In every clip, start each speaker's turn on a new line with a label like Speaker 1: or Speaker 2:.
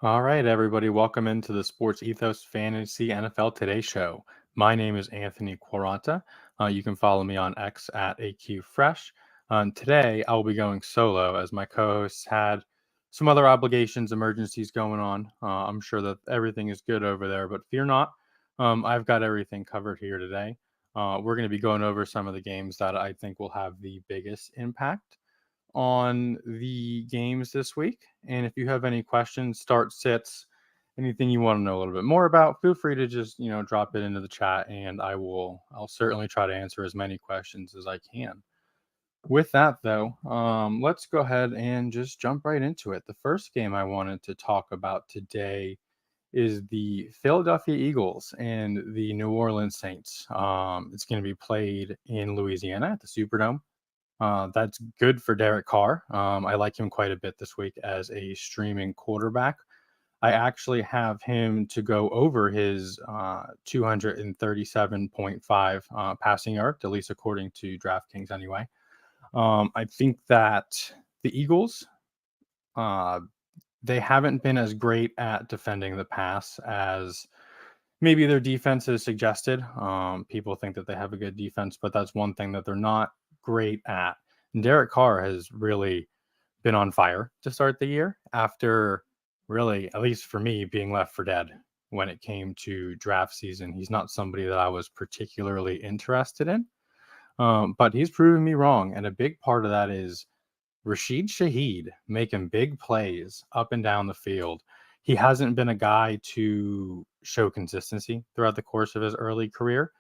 Speaker 1: All right, everybody, welcome into the Sports Ethos Fantasy NFL Today show. My name is Anthony Quaranta. You can follow me on X at AQFresh. Today, I will be going solo as my co hosts had some other obligations, emergencies going on. I'm sure that everything is good over there, but fear not. I've got everything covered here today. We're going to be going over some of the games that I think will have the biggest impact on the games this week. And if you have any questions, start sits, anything you want to know a little bit more about, feel free to just, drop it into the chat and I'll certainly try to answer as many questions as I can. With that though, let's go ahead and just jump right into it. The first game I wanted to talk about today is the Philadelphia Eagles and the New Orleans Saints. It's going to be played in Louisiana at the Superdome. That's good for Derek Carr. I like him quite a bit this week as a streaming quarterback. I actually have him to go over his 237.5 passing yard, at least according to DraftKings anyway. I think that the Eagles, uh, they haven't been as great at defending the pass as maybe their defense is suggested. People think that they have a good defense, but that's one thing that they're not great at. And Derek Carr has really been on fire to start the year after really, at least for me, being left for dead when it came to draft season. He's not somebody that I was particularly interested in, but he's proven me wrong. And a big part of that is Rashid Shaheed making big plays up and down the field. He hasn't been a guy to show consistency throughout the course of his early career,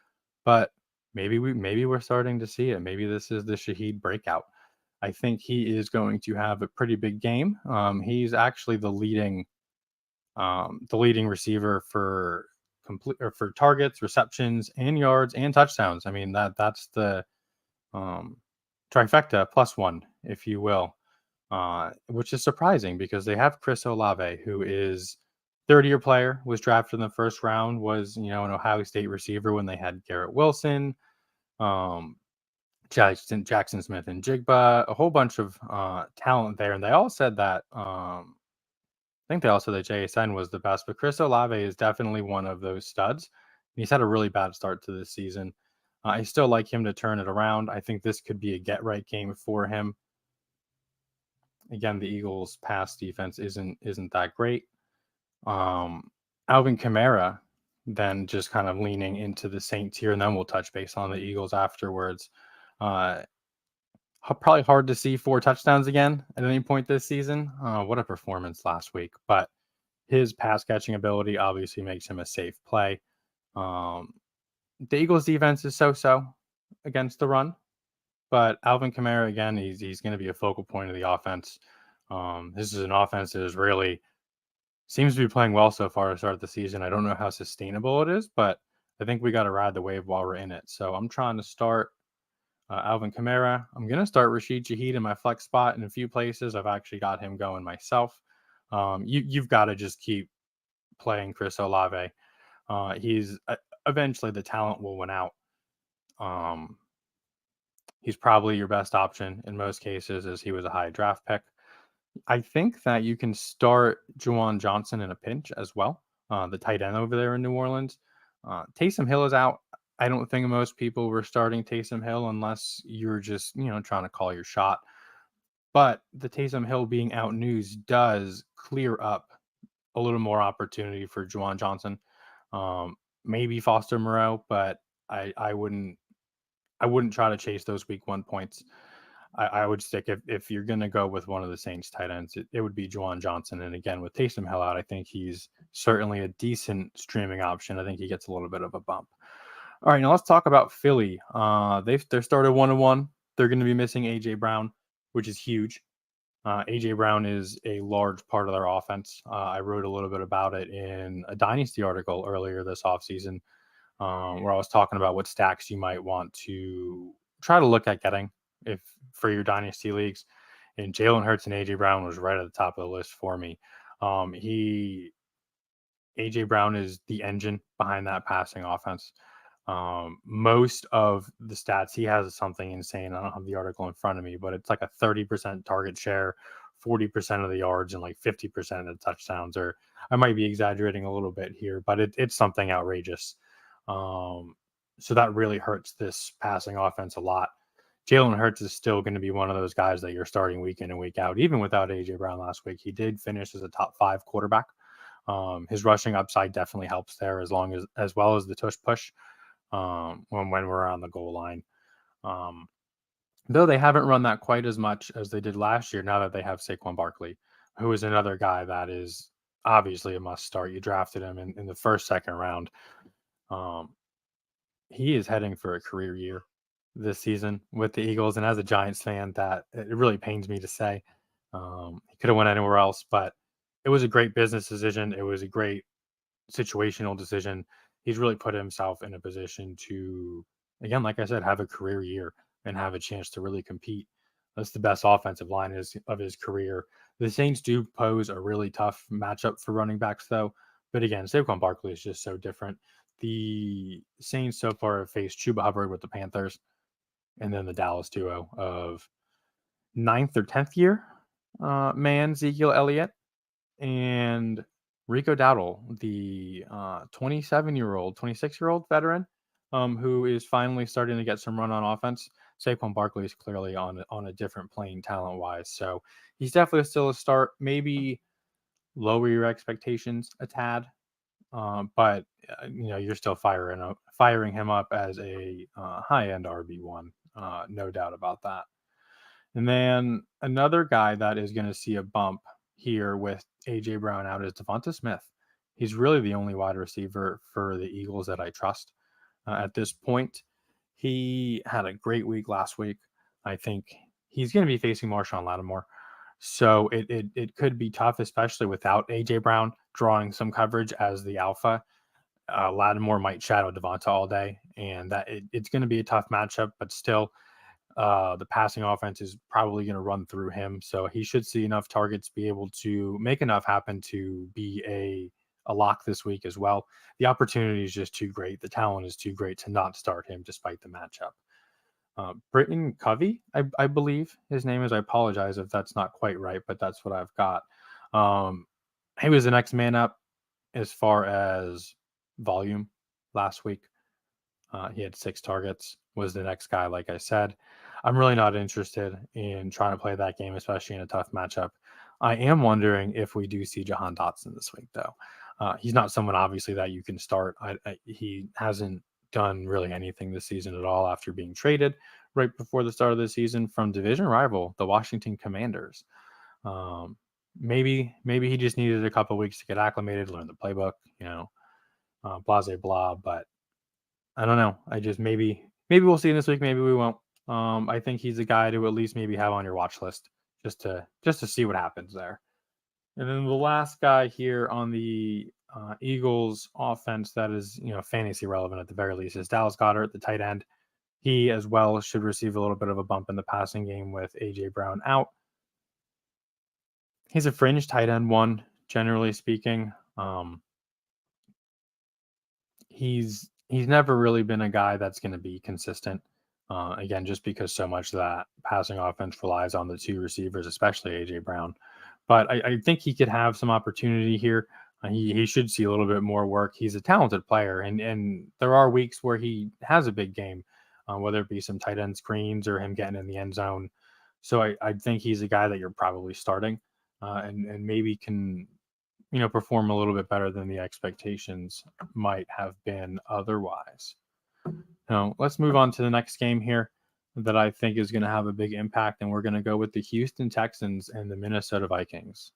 Speaker 1: but maybe we're starting to see it. Maybe this is the Shaheed breakout. I think he is going to have a pretty big game. He's actually the leading receiver for complete or for targets, receptions, and yards and touchdowns. I mean that's the um, trifecta plus one, if you will, which is surprising because they have Chris Olave, who is third-year player, was drafted in the first round, was an Ohio State receiver when they had Garrett Wilson, um, Jackson Smith and Jigba, a whole bunch of talent there, and they all said that. I think they all said that JSN was the best, but Chris Olave is definitely one of those studs. He's had a really bad start to this season. I still like him to turn it around. I think this could be a get right game for him. Again, the Eagles' pass defense isn't that great. Alvin Kamara, then just kind of leaning into the Saints here, and then we'll touch base on the Eagles afterwards. Uh, Probably hard to see 4 touchdowns again at any point this season. What a performance last week! But his pass catching ability obviously makes him a safe play. Um, the Eagles' defense is so against the run, but Alvin Kamara again, he's going to be a focal point of the offense. This is an offense that is really seems to be playing well so far to start the season. I don't know how sustainable it is, but I think we got to ride the wave while we're in it. So I'm trying to start Alvin Kamara. I'm going to start Rashid Shaheed in my flex spot in a few places. I've actually got him going myself. You've got to just keep playing Chris Olave. He's eventually the talent will win out. He's probably your best option in most cases as he was a high draft pick. I think that you can start Juwan Johnson in a pinch as well, the tight end over there in New Orleans. Taysom Hill is out. I don't think most people were starting Taysom Hill unless you're just, trying to call your shot. But the Taysom Hill being out news does clear up a little more opportunity for Juwan Johnson. Maybe Foster Moreau, but I wouldn't try to chase those week 1 points. I would stick if you're going to go with one of the Saints tight ends, it would be Juwan Johnson. And again, with Taysom Hill out, I think he's certainly a decent streaming option. I think he gets a little bit of a bump. All right, now let's talk about Philly. They're started 1-1. They're going to be missing AJ Brown, which is huge. AJ Brown is a large part of their offense. I wrote a little bit about it in a Dynasty article earlier this offseason, where I was talking about what stacks you might want to try to look at getting if for your Dynasty leagues. And Jalen Hurts and AJ Brown was right at the top of the list for me. AJ Brown is the engine behind that passing offense. Most of the stats he has is something insane. I don't have the article in front of me, but it's like a 30% target share, 40% of the yards and like 50% of the touchdowns. Or I might be exaggerating a little bit here, but it's something outrageous. So that really hurts this passing offense a lot. Jalen Hurts is still going to be one of those guys that you're starting week in and week out. Even without AJ Brown last week, he did finish as a top 5 quarterback. His rushing upside definitely helps there, as well as the tush push when we're on the goal line. Though they haven't run that quite as much as they did last year. Now that they have Saquon Barkley, who is another guy that is obviously a must start. You drafted him in the first, second round. He is heading for a career year this season with the Eagles. And as a Giants fan, that it really pains me to say. He could have went anywhere else, but it was a great business decision. It was a great situational decision. He's really put himself in a position to, again, like I said, have a career year and have a chance to really compete. That's the best offensive line of his career. The Saints do pose a really tough matchup for running backs, though. But again, Saquon Barkley is just so different. The Saints so far have faced Chuba Hubbard with the Panthers, and then the Dallas duo of 9th or 10th year man, Ezekiel Elliott, and Rico Dowdle, the 27-year-old, 26-year-old veteran, who is finally starting to get some run on offense. Saquon Barkley is clearly on a different plane talent-wise, so he's definitely still a start. Maybe lower your expectations a tad, but you're still firing him up as a high-end RB1, no doubt about that. And then another guy that is going to see a bump here with AJ Brown out is Devonta Smith. He's really the only wide receiver for the Eagles that I trust at this point. He had a great week last week. I think he's going to be facing Marshawn Lattimore. So it could be tough, especially without AJ Brown drawing some coverage as the alpha. Lattimore might shadow Devonta all day, and that it's going to be a tough matchup, but still, the passing offense is probably going to run through him. So he should see enough targets, be able to make enough happen to be a lock this week as well. The opportunity is just too great. The talent is too great to not start him despite the matchup. Britton Covey, I believe his name is. I apologize if that's not quite right, but that's what I've got. He was the next man up as far as volume last week. He had 6 targets, was the next guy, like I said. I'm really not interested in trying to play that game, especially in a tough matchup. I am wondering if we do see Jahan Dotson this week, though. He's not someone, obviously, that you can start. He hasn't done really anything this season at all after being traded right before the start of the season from division rival, the Washington Commanders. Maybe he just needed a couple weeks to get acclimated, learn the playbook, blah, blah, blah. But I don't know. I just maybe we'll see him this week. Maybe we won't. I think he's a guy to at least maybe have on your watch list just to see what happens there. And then the last guy here on the Eagles offense that is fantasy relevant at the very least is Dallas Goedert, the tight end. He as well should receive a little bit of a bump in the passing game with AJ Brown out. He's a fringe tight end one, generally speaking. He's never really been a guy that's going to be consistent. Again, just because so much of that passing offense relies on the 2 receivers, especially AJ Brown. But I think he could have some opportunity here. He should see a little bit more work. He's a talented player, and there are weeks where he has a big game, whether it be some tight end screens or him getting in the end zone. So I think he's a guy that you're probably starting, and maybe can perform a little bit better than the expectations might have been otherwise. Now, let's move on to the next game here that I think is going to have a big impact, and we're going to go with the Houston Texans and the Minnesota Vikings.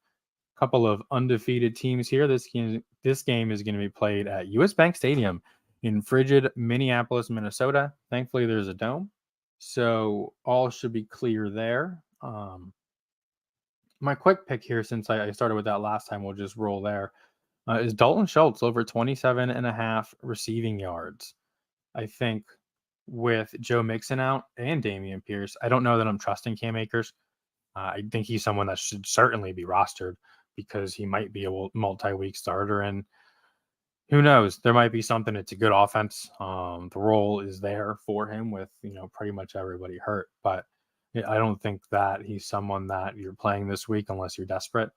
Speaker 1: A couple of undefeated teams here. This game is going to be played at US Bank Stadium in frigid Minneapolis, Minnesota. Thankfully, there's a dome, so all should be clear there. My quick pick here, since I started with that last time, we'll just roll there, is Dalton Schultz over 27.5 receiving yards. I think with Joe Mixon out and Dameon Pierce, I don't know that I'm trusting Cam Akers. I think he's someone that should certainly be rostered because he might be a multi-week starter. And who knows? There might be something. It's a good offense. The role is there for him with, pretty much everybody hurt. But I don't think that he's someone that you're playing this week unless you're desperate.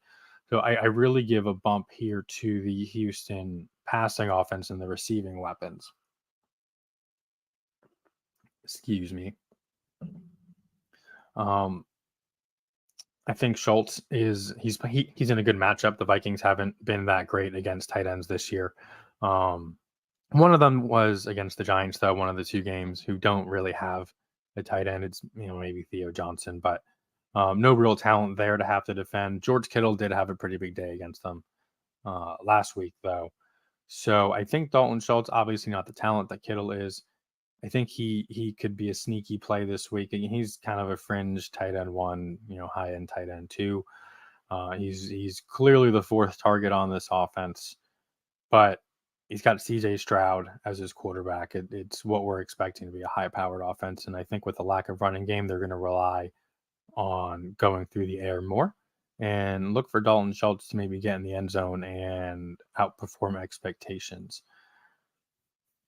Speaker 1: So I really give a bump here to the Houston passing offense and the receiving weapons. Excuse me. Um, I think Schultz he's in a good matchup. The Vikings haven't been that great against tight ends this year. One of them was against the Giants, though. One of the two games who don't really have a tight end. It's maybe Theo Johnson, but no real talent there to have to defend. George Kittle did have a pretty big day against them last week, though. So I think Dalton Schultz, obviously not the talent that Kittle is. I think he could be a sneaky play this week. And he's kind of a fringe tight end one, high end tight end two. He's clearly the fourth target on this offense, but he's got CJ Stroud as his quarterback. It's what we're expecting to be a high powered offense. And I think with the lack of running game, they're going to rely on going through the air more and look for Dalton Schultz to maybe get in the end zone and outperform expectations.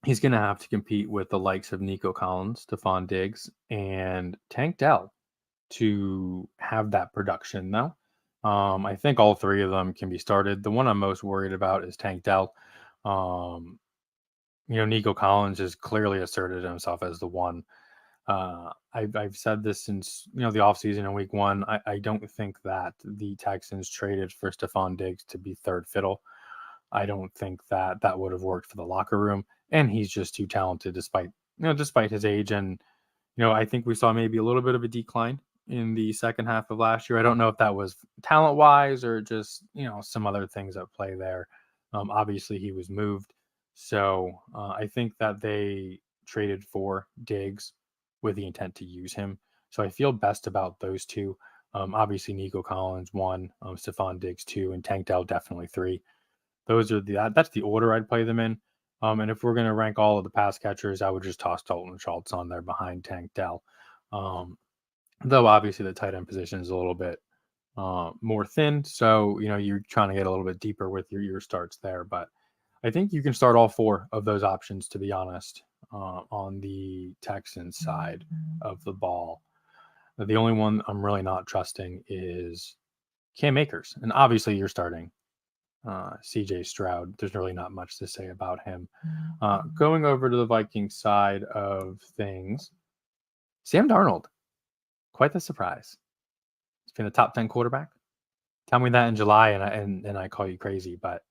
Speaker 1: He's going to have to compete with the likes of Nico Collins, Stephon Diggs, and Tank Dell to have that production, though. I think all three of them can be started. The one I'm most worried about is Tank Dell. Nico Collins has clearly asserted himself as the one. I've said this since the offseason in week one. I don't think that the Texans traded for Stephon Diggs to be third fiddle. I don't think that would have worked for the locker room, and he's just too talented despite his age. And I think we saw maybe a little bit of a decline in the second half of last year. I don't know if that was talent wise or just some other things at play there. Obviously he was moved, so I think that they traded for Diggs with the intent to use him. So I feel best about those two. Obviously Nico Collins 1, Stephon Diggs 2, and Tank Dell definitely 3. Those are that's the order I'd play them in. And if we're going to rank all of the pass catchers, I would just toss Dalton Schultz on there behind Tank Dell. Though obviously the tight end position is a little bit more thin, so you're trying to get a little bit deeper with your starts there. But I think you can start all four of those options, to be honest, on the Texans side of the ball. The only one I'm really not trusting is Cam Akers, and obviously you're starting CJ Stroud. There's really not much to say about him. Going over to the Vikings side of things, Sam Darnold, quite the surprise. He's been a top 10 quarterback. Tell me that in July, and I call you crazy. But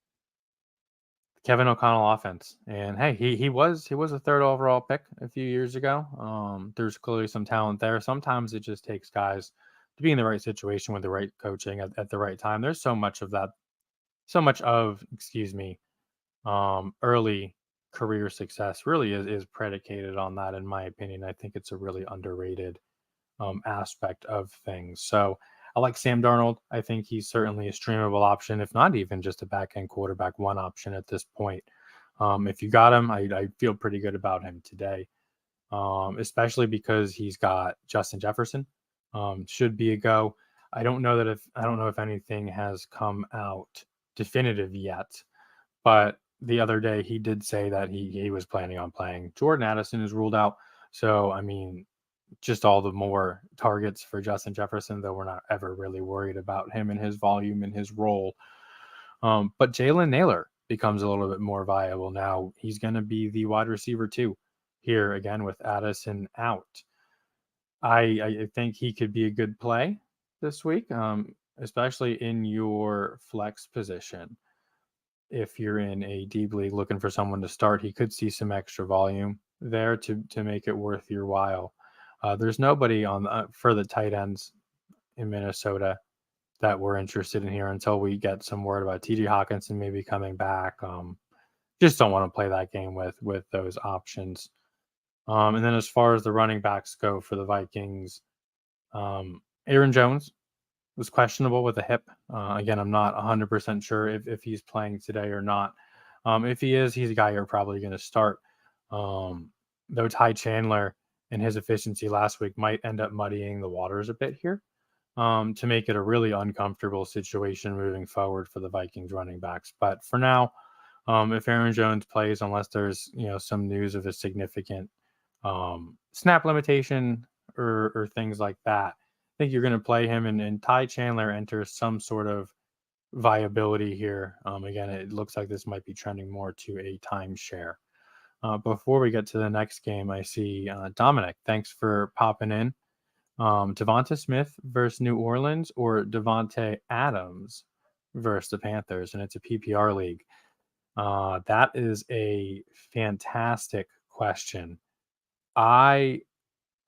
Speaker 1: Kevin O'Connell offense, and hey, he was a third overall pick a few years ago. There's clearly some talent there. Sometimes it just takes guys to be in the right situation with the right coaching at the right time. There's so much of early career success really is predicated on that, in my opinion. I think it's a really underrated aspect of things. So I like Sam Darnold. I think he's certainly a streamable option, if not even just a back-end quarterback one option at this point. If you got him, I feel pretty good about him today, especially because he's got Justin Jefferson. Should be a go. I don't know if anything has come out definitive yet, but the other day he did say that he was planning on playing. Jordan Addison is ruled out, so I mean, just all the more targets for Justin Jefferson, though we're not ever really worried about him and his volume and his role. But Jalen Naylor becomes a little bit more viable now. He's going to be the wide receiver too here again with Addison out. I think he could be a good play this week, especially in your flex position. If you're in a deep league looking for someone to start, he could see some extra volume there to make it worth your while. There's nobody for the tight ends in Minnesota that we're interested in here until we get some word about TJ Hawkinson maybe coming back. Just don't want to play that game with those options. And then as far as the running backs go for the Vikings, Aaron Jones was questionable with a hip. Again, I'm not 100% sure if he's playing today or not. If he is, he's a guy you're probably going to start. Though Ty Chandler and his efficiency last week might end up muddying the waters a bit here to make it a really uncomfortable situation moving forward for the Vikings running backs. But for now, if Aaron Jones plays, unless there's some news of a significant snap limitation or things like that. I think you're going to play him, and Ty Chandler enters some sort of viability here. Again, it looks like this might be trending more to a timeshare. Before we get to the next game, I see Dominic. Thanks for popping in. Devonta Smith versus New Orleans or Devonte Adams versus the Panthers, and it's a PPR league. That is a fantastic question. I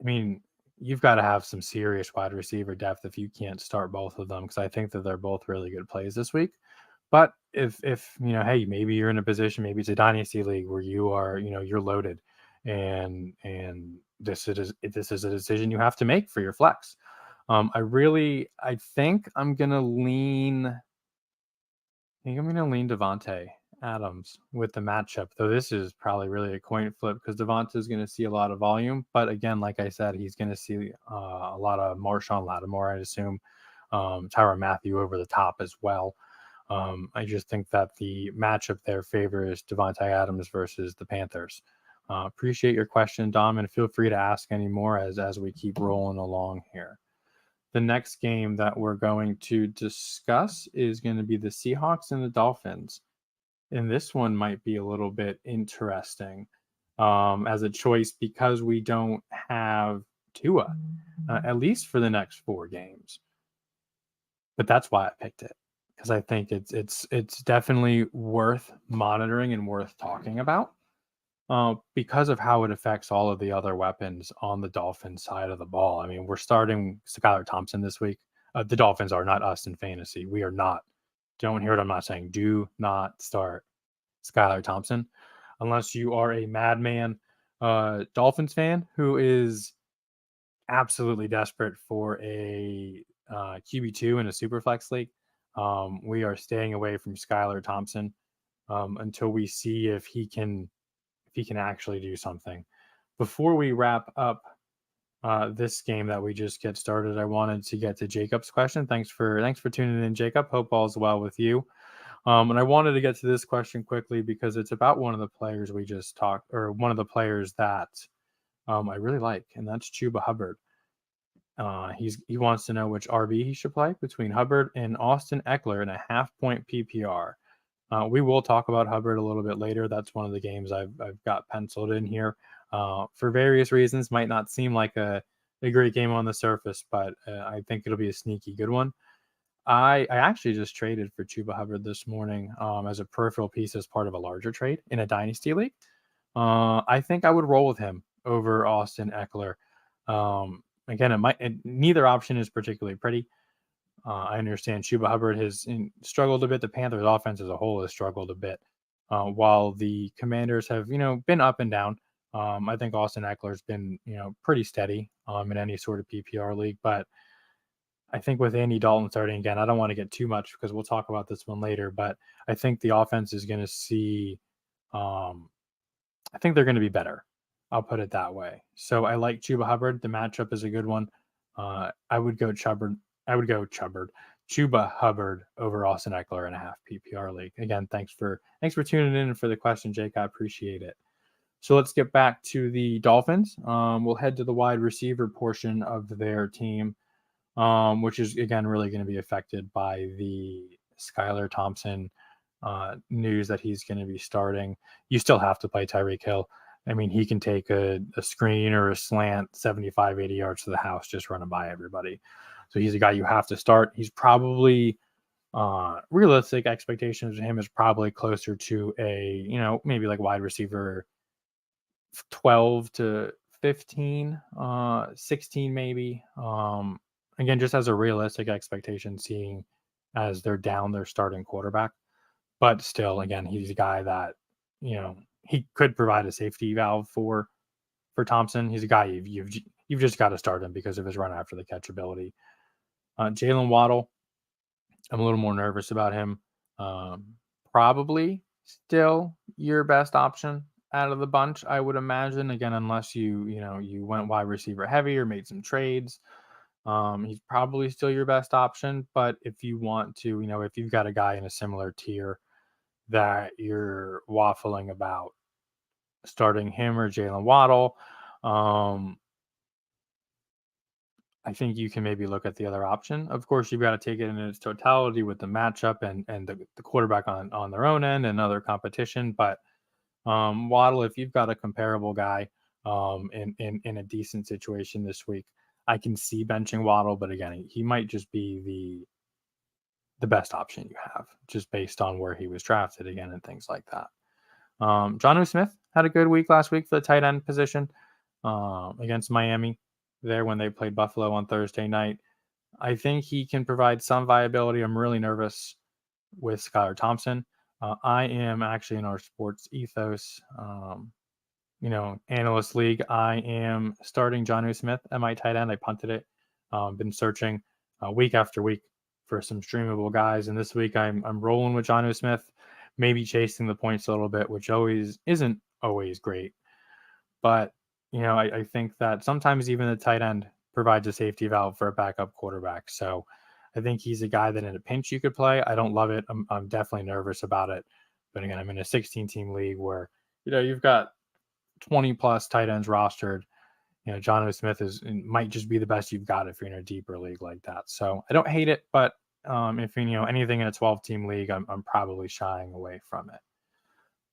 Speaker 1: mean, you've got to have some serious wide receiver depth if you can't start both of them, because I think that they're both really good plays this week. But if hey, maybe you're in a position, maybe it's a dynasty league where you are, you're loaded, and this is a decision you have to make for your flex. I think I'm gonna lean. I think I'm going to lean Devonte Adams with the matchup, though this is probably really a coin flip because Devonta is going to see a lot of volume. But again, like I said, he's going to see a lot of Marshawn Lattimore, I'd assume, Tyrann Mathieu over the top as well. I just think that the matchup there favors Devonte Adams versus the Panthers. Appreciate your question, Dom, and feel free to ask any more as we keep rolling along here. The next game that we're going to discuss is going to be the Seahawks and the Dolphins. And this one might be a little bit interesting as a choice because we don't have Tua, at least for the next 4 games. But that's why I picked it, because I think it's definitely worth monitoring and worth talking about. Because of how it affects all of the other weapons on the Dolphins side of the ball. I mean, we're starting Skylar Thompson this week. The Dolphins are, not us in fantasy. We are not. Don't hear what I'm not saying. Do not start Skylar Thompson unless you are a madman Dolphins fan who is absolutely desperate for a QB2 in a Superflex league. We are staying away from Skylar Thompson until we see if he can actually do something. Before we wrap up this game that we just get started, I wanted to get to Jacob's question. Thanks for tuning in, Jacob. Hope all's well with you. And I wanted to get to this question quickly because it's about one of the players we just talked, or one of the players that I really like, and that's Chuba Hubbard. He wants to know which RB he should play between Hubbard and Austin Eckler in a half-point PPR. We will talk about Hubbard a little bit later. That's one of the games I've got penciled in here for various reasons. Might not seem like a great game on the surface, but I think it'll be a sneaky good one. I actually just traded for Chuba Hubbard this morning as a peripheral piece as part of a larger trade in a dynasty league. I think I would roll with him over Austin Eckler. Again, neither option is particularly pretty. I understand Chuba Hubbard has struggled a bit. The Panthers offense as a whole has struggled a bit, while the Commanders have, been up and down. I think Austin Eckler's been, pretty steady in any sort of PPR league. But I think with Andy Dalton starting again, I don't want to get too much because we'll talk about this one later. But I think the offense is going to see, I think they're going to be better. I'll put it that way. So I like Chuba Hubbard. The matchup is a good one. I would go Chuba Hubbard over Austin Eckler in a half PPR league. Again, thanks for tuning in and for the question, Jake. I appreciate it. So let's get back to the Dolphins. We'll head to the wide receiver portion of their team, which is again really going to be affected by the Skylar Thompson news that he's going to be starting. You still have to play Tyreek Hill. I mean, he can take a screen or a slant 75, 80 yards to the house, just running by everybody. So he's a guy you have to start. He's probably realistic expectations of him is probably closer to a, maybe like wide receiver 12 to 15, 16 maybe. Again, just as a realistic expectation, seeing as they're down their starting quarterback. But still, again, he's a guy that, he could provide a safety valve for Thompson. He's a guy you've just got to start him because of his run after the catch ability. Jalen Waddle, I'm a little more nervous about him. Probably still your best option out of the bunch, I would imagine. Again, unless you went wide receiver heavy or made some trades, he's probably still your best option. But if you want to, if you've got a guy in a similar tier that you're waffling about starting him or Jalen Waddle, I think you can maybe look at the other option. Of course, you've got to take it in its totality with the matchup and the quarterback on their own end and other competition. But Waddle, if you've got a comparable guy in a decent situation this week, I can see benching Waddle. But again, he might just be the best option you have, just based on where he was drafted again and things like that. Jonnu Smith had a good week last week for the tight end position against Miami there when they played Buffalo on Thursday night. I think he can provide some viability. I'm really nervous with Skylar Thompson. I am actually in our SportsEthos, analyst league. I am starting Jonnu Smith at my tight end. I punted it. Been searching week after week for some streamable guys, and this week I'm rolling with Jonnu Smith, maybe chasing the points a little bit, which always isn't always great. But I think that sometimes even the tight end provides a safety valve for a backup quarterback. So I think he's a guy that in a pinch you could play. I don't love it. I'm definitely nervous about it. But again, I'm in a 16-team league where you've got 20 plus tight ends rostered. Jonnu Smith might just be the best you've got if you're in a deeper league like that. So I don't hate it, but if anything in a 12-team league, I'm probably shying away from it.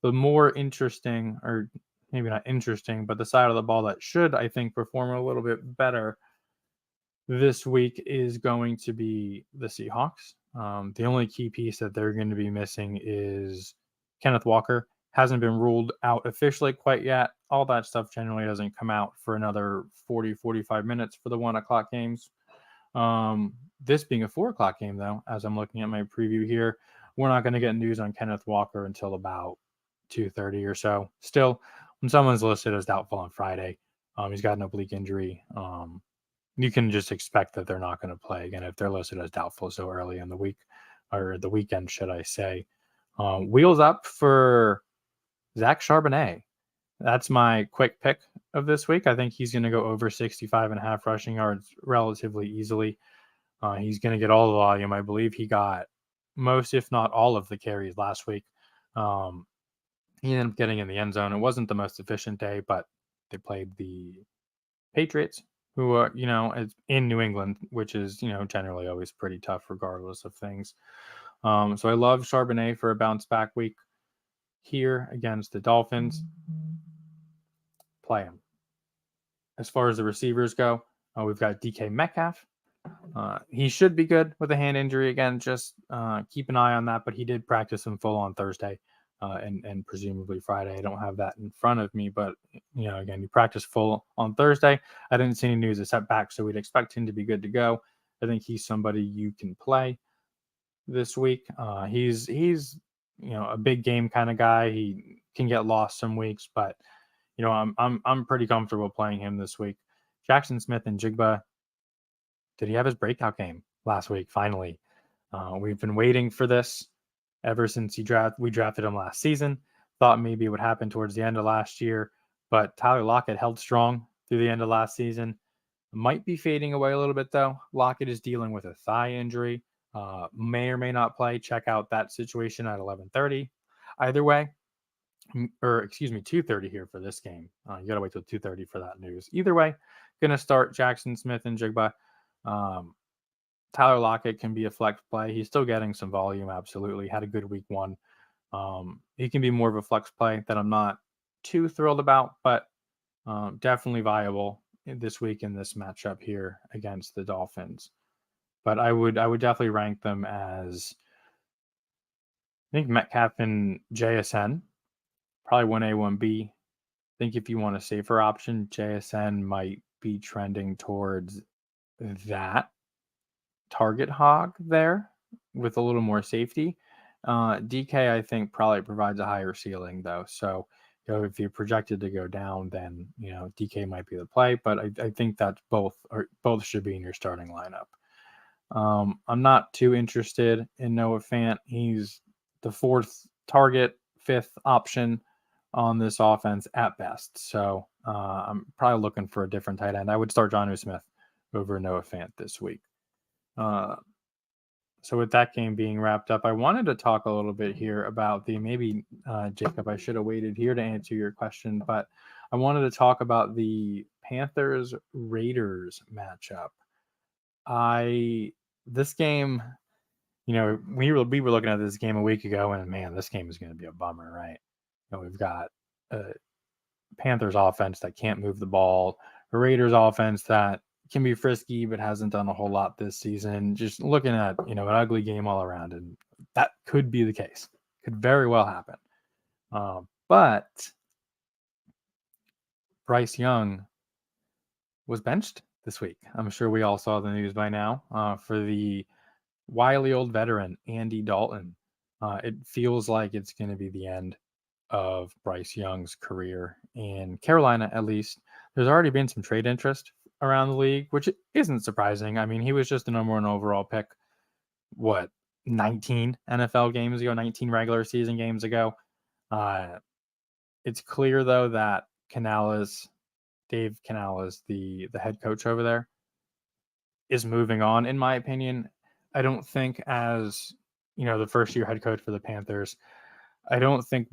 Speaker 1: The more interesting, or maybe not interesting, but the side of the ball that should, I think, perform a little bit better this week is going to be the Seahawks. The only key piece that they're going to be missing is Kenneth Walker. Hasn't been ruled out officially quite yet. All that stuff generally doesn't come out for another 45 minutes for the 1 o'clock games. This being a 4 o'clock game, though, as I'm looking at my preview here, we're not going to get news on Kenneth Walker until about 2:30 or so. Still, when someone's listed as doubtful on Friday, he's got an oblique injury. You can just expect that they're not going to play again if they're listed as doubtful so early in the week, or the weekend, should I say. Wheels up for Zach Charbonnet. That's my quick pick of this week. I think he's going to go over 65.5 rushing yards relatively easily. He's going to get all the volume. I believe he got most, if not all, of the carries last week. He ended up getting in the end zone. It wasn't the most efficient day, but they played the Patriots, who are, in New England, which is, generally always pretty tough regardless of things. So I love Charbonnet for a bounce back week here against the Dolphins. Play him. As far as the receivers go, we've got DK Metcalf. He should be good with a hand injury again. Just keep an eye on that. But he did practice in full on Thursday and presumably Friday. I don't have that in front of me, but again, he practiced full on Thursday. I didn't see any news of setbacks, so we'd expect him to be good to go. I think he's somebody you can play this week. He's a big game kind of guy. He can get lost some weeks, but I'm pretty comfortable playing him this week. Jackson Smith and Jigba. Did he have his breakout game last week? Finally, we've been waiting for this ever since we drafted him last season. Thought maybe it would happen towards the end of last year, but Tyler Lockett held strong through the end of last season. Might be fading away a little bit though. Lockett is dealing with a thigh injury. May or may not play. Check out that situation at 11:30. Either way, or excuse me, 2:30 here for this game. You gotta wait till 2:30 for that news. Either way, gonna start Jackson Smith and Jigba. Tyler Lockett can be a flex play. He's still getting some volume. Absolutely, had a good week 1. He can be more of a flex play that I'm not too thrilled about, but definitely viable this week in this matchup here against the Dolphins. But I would definitely rank them as, I think, Metcalf and JSN, probably 1A, 1B. I think if you want a safer option, JSN might be trending towards that target hog there with a little more safety. DK, I think, probably provides a higher ceiling though. So, if you're projected to go down, then DK might be the play. But I think that both should be in your starting lineup. I'm not too interested in Noah Fant. He's the 4th target, 5th option on this offense at best. So I'm probably looking for a different tight end. I would start Jonnu Smith over Noah Fant this week. So with that game being wrapped up, I wanted to talk a little bit here about Jacob, I should have waited here to answer your question, but I wanted to talk about the Panthers-Raiders matchup. This game, we were looking at this game a week ago, and man, this game is going to be a bummer, right? We've got a Panthers offense that can't move the ball, a Raiders offense that can be frisky but hasn't done a whole lot this season. Just looking at an ugly game all around, and that could be the case. Could very well happen. But Bryce Young was benched this week. I'm sure we all saw the news by now for the wily old veteran Andy Dalton. It feels like it's going to be the end of Bryce Young's career in Carolina, at least. There's already been some trade interest around the league, which isn't surprising. I mean, he was just the number one overall pick, 19 NFL games ago, 19 regular season games ago. It's clear, though, that Dave Canales, the head coach over there, is moving on, in my opinion. I don't think as, the first year head coach for the Panthers, I don't think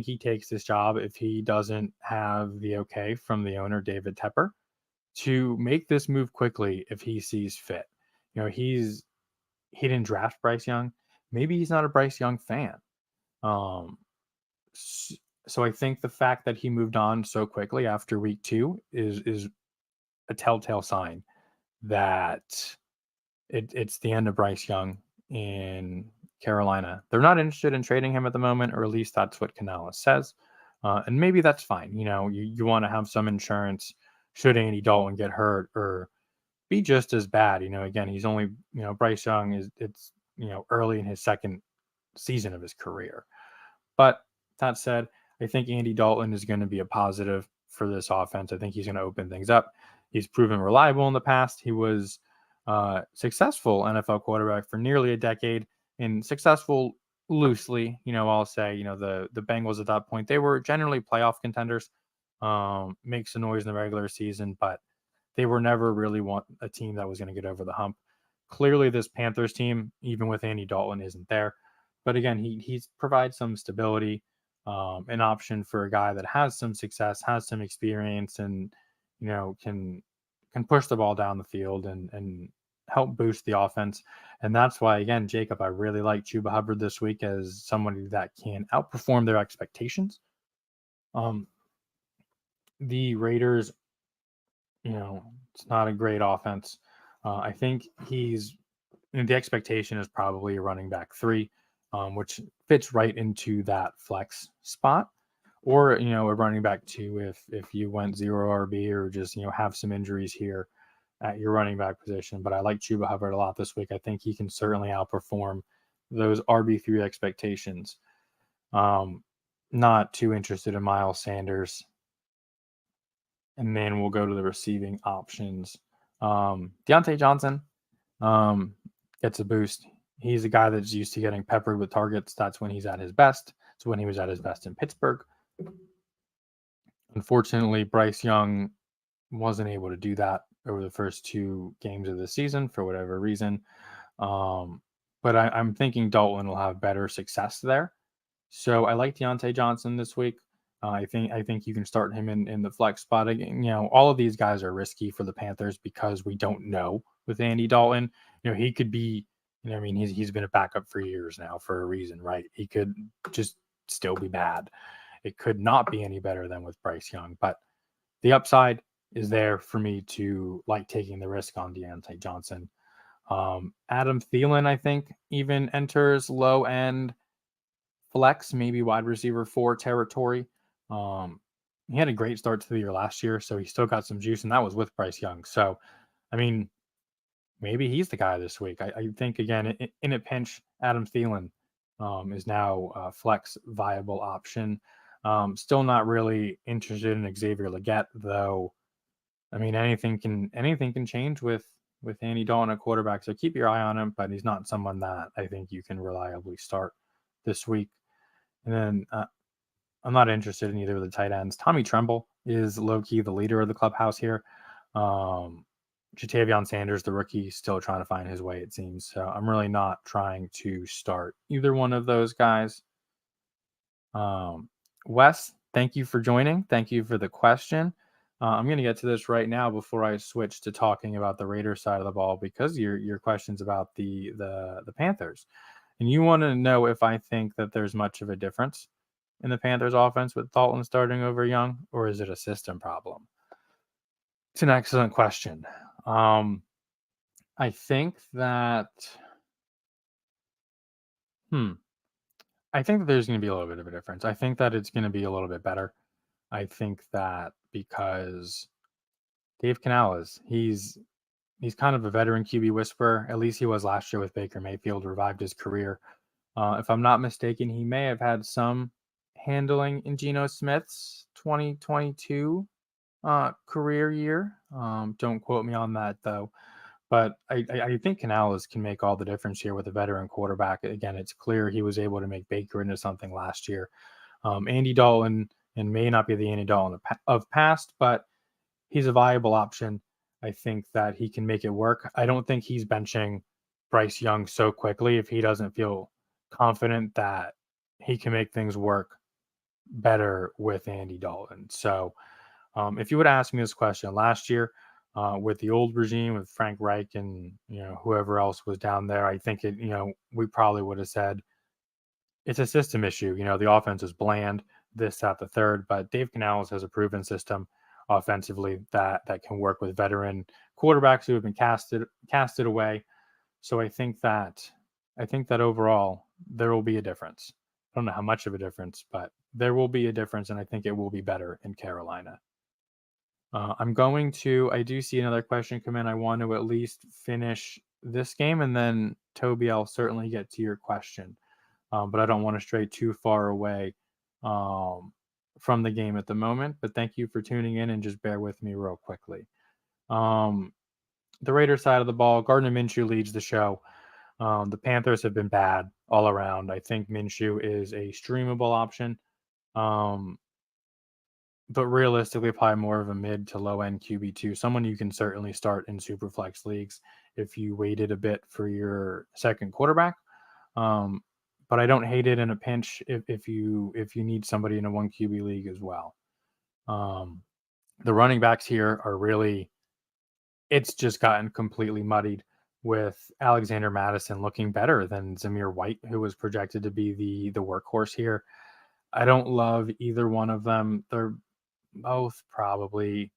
Speaker 1: he takes this job if he doesn't have the okay from the owner, David Tepper, to make this move quickly if he sees fit. He didn't draft Bryce Young. Maybe he's not a Bryce Young fan. So I think the fact that he moved on so quickly after week 2 is a telltale sign that it's the end of Bryce Young in Carolina. They're not interested in trading him at the moment, or at least that's what Canales says. And maybe that's fine. You want to have some insurance should Andy Dalton get hurt or be just as bad. Again, he's only, Bryce Young it's early in his second season of his career. But that said, I think Andy Dalton is going to be a positive for this offense. I think he's going to open things up. He's proven reliable in the past. He was successful NFL quarterback for nearly a decade, and successful loosely. I'll say, the Bengals at that point, they were generally playoff contenders, make some noise in the regular season, but they were never really a team that was going to get over the hump. Clearly, this Panthers team, even with Andy Dalton, isn't there. But again, he provides some stability, an option for a guy that has some success, has some experience, and can push the ball down the field and help boost the offense. And that's why, again, Jacob, I really like Chuba Hubbard this week as somebody that can outperform their expectations. The Raiders, it's not a great offense. I think the expectation is probably a running back 3, which fits right into that flex spot, or a running back 2 if you went 0 RB or just have some injuries here at your running back position. But I like Chuba Hubbard a lot this week. I think he can certainly outperform those RB3 expectations. Not too interested in Miles Sanders. And then we'll go to the receiving options. Deontay Johnson gets a boost. He's a guy that's used to getting peppered with targets. That's when he's at his best. It's when he was at his best in Pittsburgh. Unfortunately, Bryce Young wasn't able to do that over the first 2 games of the season for whatever reason. But I'm thinking Dalton will have better success there. So I like Deontay Johnson this week. I think you can start him in the flex spot. Again, all of these guys are risky for the Panthers because we don't know with Andy Dalton. He could be, he's been a backup for years now for a reason, right? He could just still be bad. It could not be any better than with Bryce Young, but the upside is there for me to like taking the risk on Deontay Johnson. Adam Thielen, I think, even enters low end flex, maybe wide receiver 4 territory. He had a great start to the year last year, so he still got some juice, and that was with Bryce Young. So, maybe he's the guy this week. I think, again, in a pinch, Adam Thielen is now a flex viable option. Still not really interested in Xavier Legette, though. Anything can change with Andy Dalton at quarterback, so keep your eye on him, but he's not someone that I think you can reliably start this week. And then I'm not interested in either of the tight ends. Tommy Tremble is low-key the leader of the clubhouse here. Jatavion Sanders, the rookie, still trying to find his way, it seems. So I'm really not trying to start either one of those guys. Wes, thank you for joining. Thank you for the question. I'm going to get to this right now before I switch to talking about the Raiders side of the ball, because your question's about the Panthers, and you want to know if I think that there's much of a difference in the Panthers offense with Dalton starting over Young, or is it a system problem? It's an excellent question. I think that hmm, I think that there's going to be a little bit of a difference. I think that it's going to be a little bit better. I think that because Dave Canales, he's kind of a veteran QB whisperer. At least he was last year with Baker Mayfield, revived his career. If I'm not mistaken, he may have had some handling in Geno Smith's 2022 career year. Don't quote me on that though. But I think Canales can make all the difference here with a veteran quarterback. Again, it's clear he was able to make Baker into something last year. Andy Dalton, and may not be the Andy Dalton of past, but he's a viable option. I think that he can make it work. I don't think he's benching Bryce Young so quickly if he doesn't feel confident that he can make things work better with Andy Dalton. So if you would ask me this question last year, with the old regime with Frank Reich and whoever else was down there, I think we probably would have said it's a system issue. The offense is bland, this, that, the third. But Dave Canales has a proven system offensively that can work with veteran quarterbacks who have been casted away. So I think that overall there will be a difference. I don't know how much of a difference, but there will be a difference, and I think it will be better in Carolina. I do see another question come in. I want to at least finish this game, and then Toby, I'll certainly get to your question. But I don't want to stray too far away from the game at the moment. But thank you for tuning in, and just bear with me real quickly. The Raiders side of the ball, Gardner Minshew leads the show. The Panthers have been bad all around. I think Minshew is a streamable option. But realistically, probably more of a mid to low end QB2, someone you can certainly start in super flex leagues if you waited a bit for your second quarterback. But I don't hate it in a pinch if you need somebody in a one QB league as well. The running backs here are really, it's just gotten completely muddied with Alexander Madison looking better than Zamir White, who was projected to be the workhorse here. I don't love either one of them. They're both probably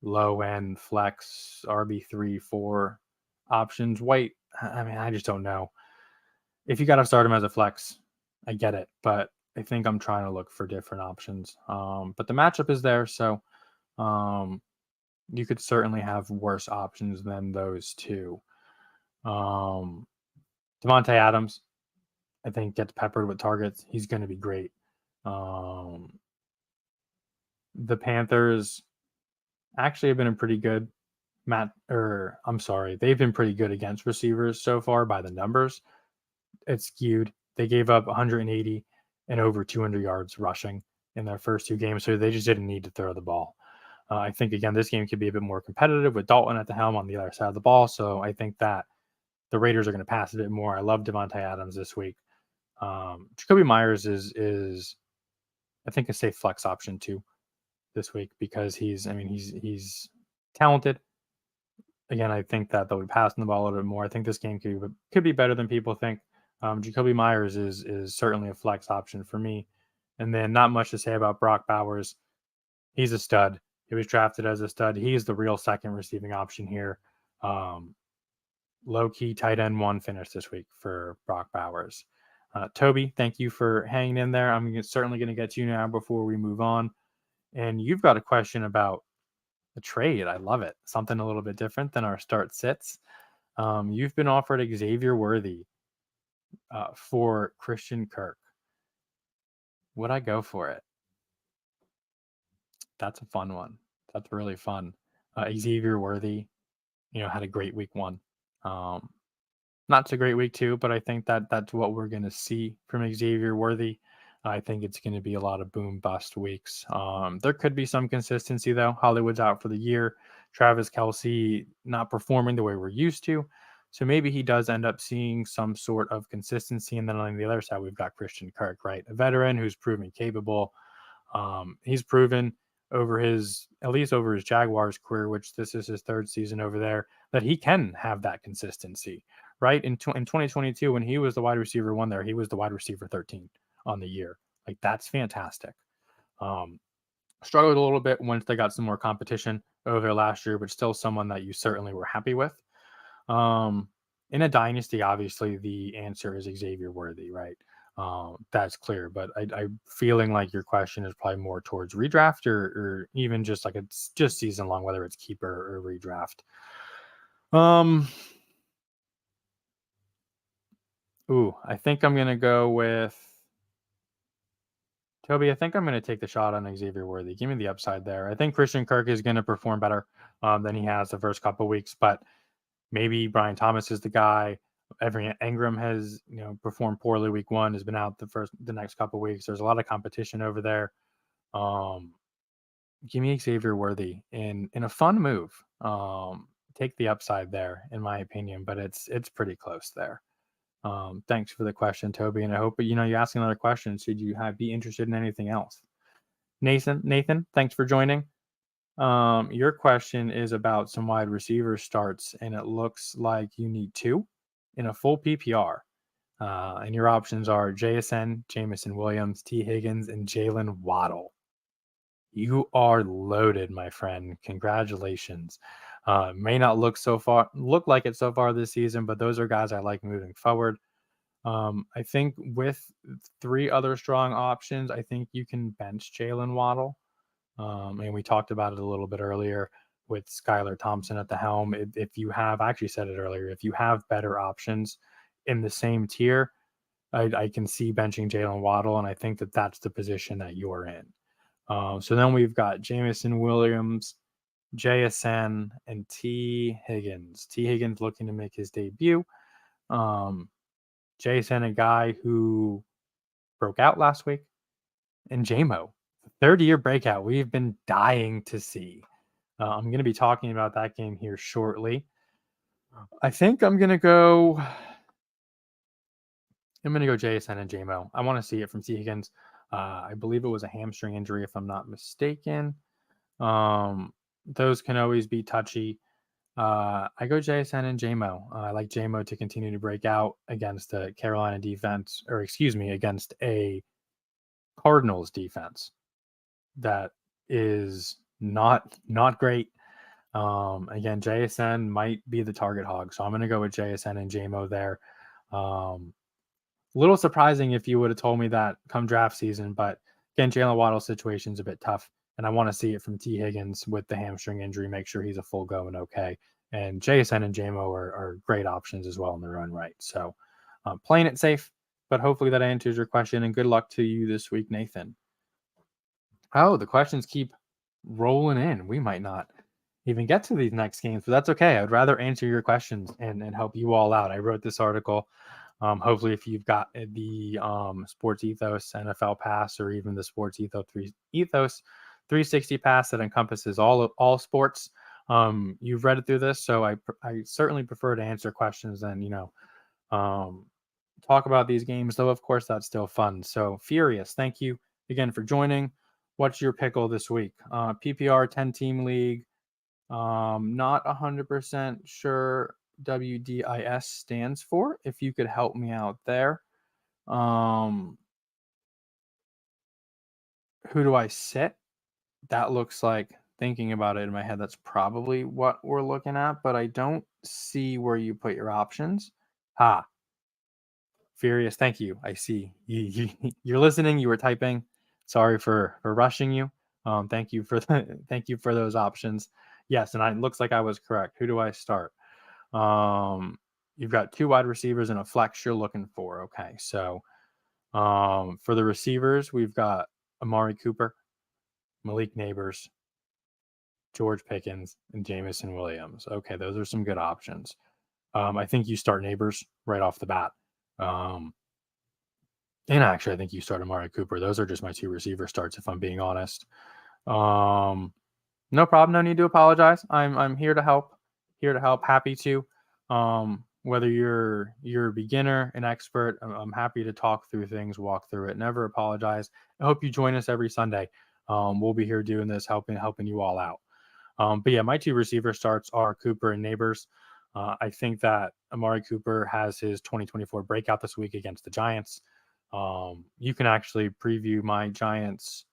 Speaker 1: low end flex RB3-4 options. White, I just don't know. If you got to start him as a flex, I get it, but I think I'm trying to look for different options. But the matchup is there, so you could certainly have worse options than those two. Devontae Adams, I think, gets peppered with targets. He's going to be great. The Panthers actually have been pretty good. They've been pretty good against receivers so far by the numbers. It's skewed. They gave up 180 and over 200 yards rushing in their first two games, so they just didn't need to throw the ball. I think, again, this game could be a bit more competitive with Dalton at the helm on the other side of the ball, so I think that the Raiders are going to pass a bit more. I love Devontae Adams this week. Jacoby Myers is I think, a safe flex option too this week because he's talented. Again, I think that they'll be passing the ball a little bit more. I think this game could be better than people think. Jacoby Myers is certainly a flex option for me. And then not much to say about Brock Bowers. He's a stud. He was drafted as a stud. He is the real second receiving option here. Low key tight end one finish this week for Brock Bowers. Toby, thank you for hanging in there. I'm certainly going to get to you now before we move on. And you've got a question about a trade. I love it. Something a little bit different than our start sits. You've been offered Xavier Worthy for Christian Kirk. Would I go for it? That's a fun one. That's really fun. Xavier Worthy, had a great week one. Not so great week two, but I think that's what we're going to see from Xavier Worthy. I think it's going to be a lot of boom bust weeks. There could be some consistency though. Hollywood's out for the year. Travis Kelce not performing the way we're used to. So maybe he does end up seeing some sort of consistency. And then on the other side, we've got Christian Kirk, right? A veteran who's proven capable. He's proven over at least over his Jaguars career, which this is his third season over there, that he can have that consistency, right? In 2022, when he was the wide receiver one there, he was the wide receiver 13 on the year. Like, that's fantastic. Struggled a little bit once they got some more competition over there last year, but still someone that you certainly were happy with. In a dynasty, obviously the answer is Xavier Worthy, right? That's clear, but I'm feeling like your question is probably more towards redraft or even just like it's just season long, whether it's keeper or redraft. I think I'm gonna go with Toby. I think I'm gonna take the shot on Xavier Worthy. Give me the upside there. I think Christian Kirk is gonna perform better than he has the first couple weeks, but maybe Brian Thomas is the guy. Evan Engram has, performed poorly week one, has been out the next couple weeks. There's a lot of competition over there. Give me Xavier Worthy in a fun move. Take the upside there, in my opinion, but it's pretty close there. Thanks for the question, Toby, and I hope you ask another question. Should you be interested in anything else? Nathan, thanks for joining. Your question is about some wide receiver starts, and it looks like you need 2 in a full PPR. And your options are JSN, Jameson Williams, T. Higgins, and Jalen Waddle. You are loaded, my friend. Congratulations. May not look like it so far this season, but those are guys I like moving forward. I think with 3 other strong options, I think you can bench Jalen Waddle. And we talked about it a little bit earlier with Skylar Thompson at the helm. If you have, I actually said it earlier, if you have better options in the same tier, I can see benching Jalen Waddle, and I think that that's the position that you're in. So then we've got Jameson Williams, JSN, and T. Higgins. T. Higgins looking to make his debut. JSN, a guy who broke out last week, and JMO, third-year breakout we've been dying to see. I'm going to be talking about that game here shortly. I think I'm going to go JSN and JMO. I want to see it from T. Higgins. I believe it was a hamstring injury, if I'm not mistaken. Those can always be touchy. I go JSN and JMO. I like JMO to continue to break out against the Carolina defense, against a Cardinals defense that is not great. Again, JSN might be the target hog, so I'm going to go with JSN and JMO there. A little surprising if you would have told me that come draft season, but again, Jalen Waddle's situation is a bit tough, and I want to see it from T. Higgins with the hamstring injury, make sure he's a full go and okay. And JSN and JMO are great options as well in their own right. So playing it safe, but hopefully that answers your question, and good luck to you this week, Nathan. Oh, the questions keep rolling in. We might not even get to these next games, but that's okay. I'd rather answer your questions and help you all out. I wrote this article. Hopefully, if you've got the SportsEthos NFL Pass or even the SportsEthos 360 Pass that encompasses all sports, you've read it through this. So I certainly prefer to answer questions than talk about these games. Though of course that's still fun. So Furious, thank you again for joining. What's your pickle this week? PPR 10-team league. Not 100% sure WDIS stands for. If you could help me out there. Who do I sit? That looks like, thinking about it in my head, that's probably what we're looking at, but I don't see where you put your options. Furious, thank you. I see. You're listening. You were typing. Sorry for rushing you. Thank you for those options. Yes, and it looks like I was correct. Who do I start? You've got 2 wide receivers and a flex you're looking for. Okay, so for the receivers, we've got Amari Cooper, Malik Neighbors, George Pickens, and Jameson Williams. Okay, those are some good options. I think you start Neighbors right off the bat. And actually, I think you start Amari Cooper. Those are just my 2 receiver starts, if I'm being honest. No problem. No need to apologize. I'm here to help. Happy to. Whether you're a beginner, an expert, I'm happy to talk through things, walk through it. Never apologize. I hope you join us every Sunday. We'll be here doing this, helping you all out. But yeah, my two receiver starts are Cooper and Neighbors. I think that Amari Cooper has his 2024 breakout this week against the Giants. You can actually preview my Giants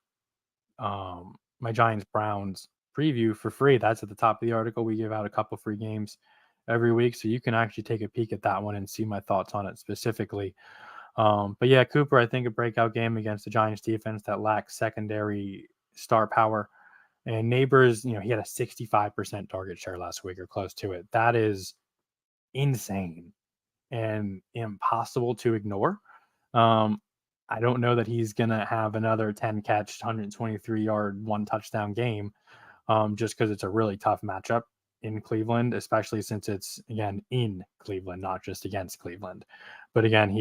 Speaker 1: Browns preview for free. That's at the top of the article. We give out a couple free games every week, so you can actually take a peek at that one and see my thoughts on it specifically. But yeah, Cooper, I think a breakout game against the Giants defense that lacks secondary star power. And Neighbors, he had a 65% target share last week or close to it. That is insane and impossible to ignore. Um, I don't know that he's going to have another 10 catch, 123 yard, one touchdown game just because it's a really tough matchup in Cleveland, especially since it's, again, in Cleveland, not just against Cleveland. But again,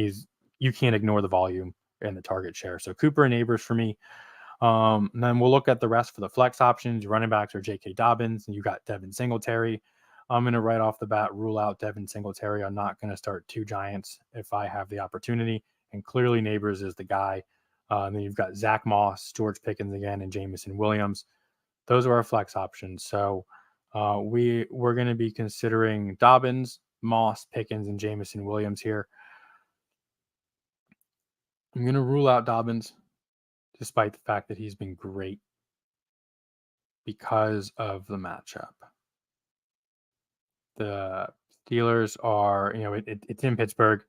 Speaker 1: you can't ignore the volume and the target share. So Cooper and Neighbors for me. And then we'll look at the rest for the flex options. Your running backs are J.K. Dobbins, and you got Devin Singletary. I'm going to right off the bat rule out Devin Singletary. I'm not going to start two Giants if I have the opportunity. And clearly Neighbors is the guy. And then you've got Zach Moss, George Pickens again, and Jamison Williams. Those are our flex options. So we're going to be considering Dobbins, Moss, Pickens, and Jamison Williams here. I'm going to rule out Dobbins, despite the fact that he's been great because of the matchup. The Steelers are, it's in Pittsburgh.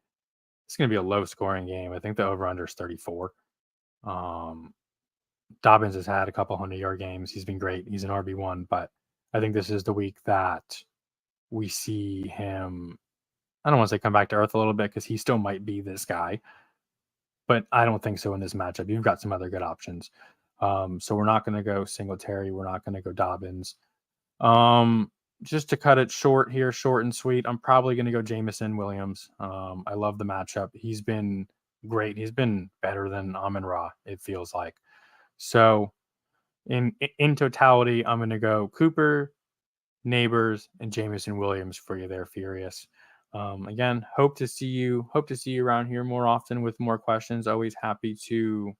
Speaker 1: It's going to be a low-scoring game. I think the over-under is 34. Dobbins has had a couple 100-yard games. He's been great. He's an RB1, but I think this is the week that we see him, I don't want to say come back to earth a little bit because he still might be this guy, but I don't think so in this matchup. You've got some other good options. So we're not going to go Singletary. We're not going to go Dobbins. Just to cut it short here, short and sweet, I'm probably going to go Jamison Williams. I love the matchup. He's been great. He's been better than Amon-Ra, it feels like. So in totality, I'm going to go Cooper, Neighbors, and Jamison Williams for you there, Furious. Again, hope to see you around here more often with more questions. Always happy to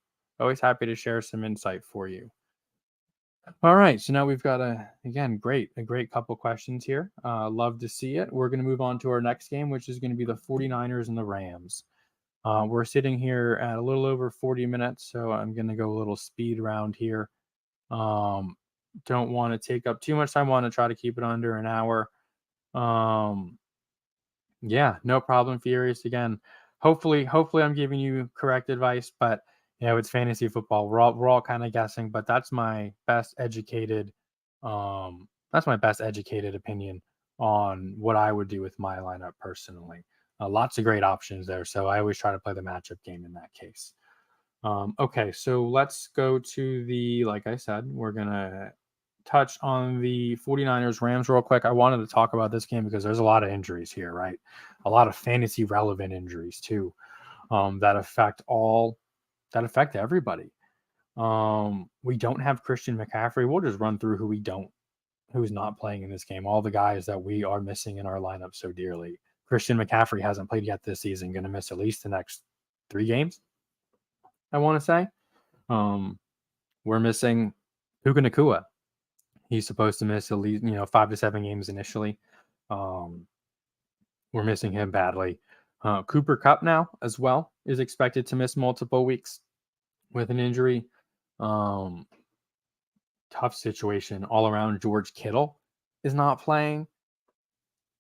Speaker 1: share some insight for you. All right, so now we've got a great couple questions here. Love to see it. We're going to move on to our next game, which is going to be the 49ers and the Rams. We're sitting here at a little over 40 minutes, so I'm going to go a little speed round here. Don't want to take up too much time. Want to try to keep it under an hour. Yeah, no problem, Furious. Again, hopefully I'm giving you correct advice, but it's fantasy football. We're all kind of guessing, but that's my best educated opinion on what I would do with my lineup personally. Lots of great options there, so I always try to play the matchup game in that case. Okay, so let's go to like I said, we're gonna touch on the 49ers Rams real quick. I wanted to talk about this game because there's a lot of injuries here, right? A lot of fantasy relevant injuries too, that affect everybody. We don't have Christian McCaffrey. We'll just run through who's not playing in this game. All the guys that we are missing in our lineup so dearly. Christian McCaffrey hasn't played yet this season. Going to miss at least the next 3 games, I want to say. We're missing Puka Nacua. He's supposed to miss at least 5 to 7 games initially. We're missing him badly. Cooper Kupp now as well is expected to miss multiple weeks with an injury. Tough situation all around. George Kittle is not playing.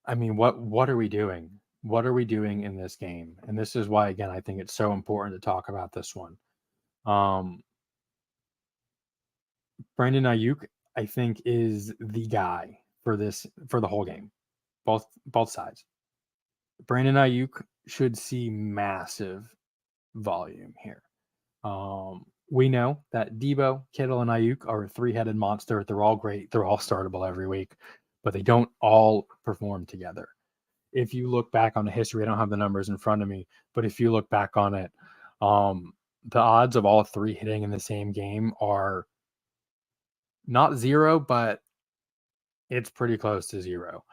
Speaker 1: I mean, what are we doing? What are we doing in this game? And this is why, again, I think it's so important to talk about this one. Brandon Ayuk, I think, is the guy for the whole game, both sides. Brandon Ayuk should see massive volume here. We know that Debo, Kittle, and Ayuk are a 3-headed monster. They're all great. They're all startable every week, but they don't all perform together. If you look back on the history, I don't have the numbers in front of me, but if you look back on it, the odds of all 3 hitting in the same game are not 0, but it's pretty close to 0.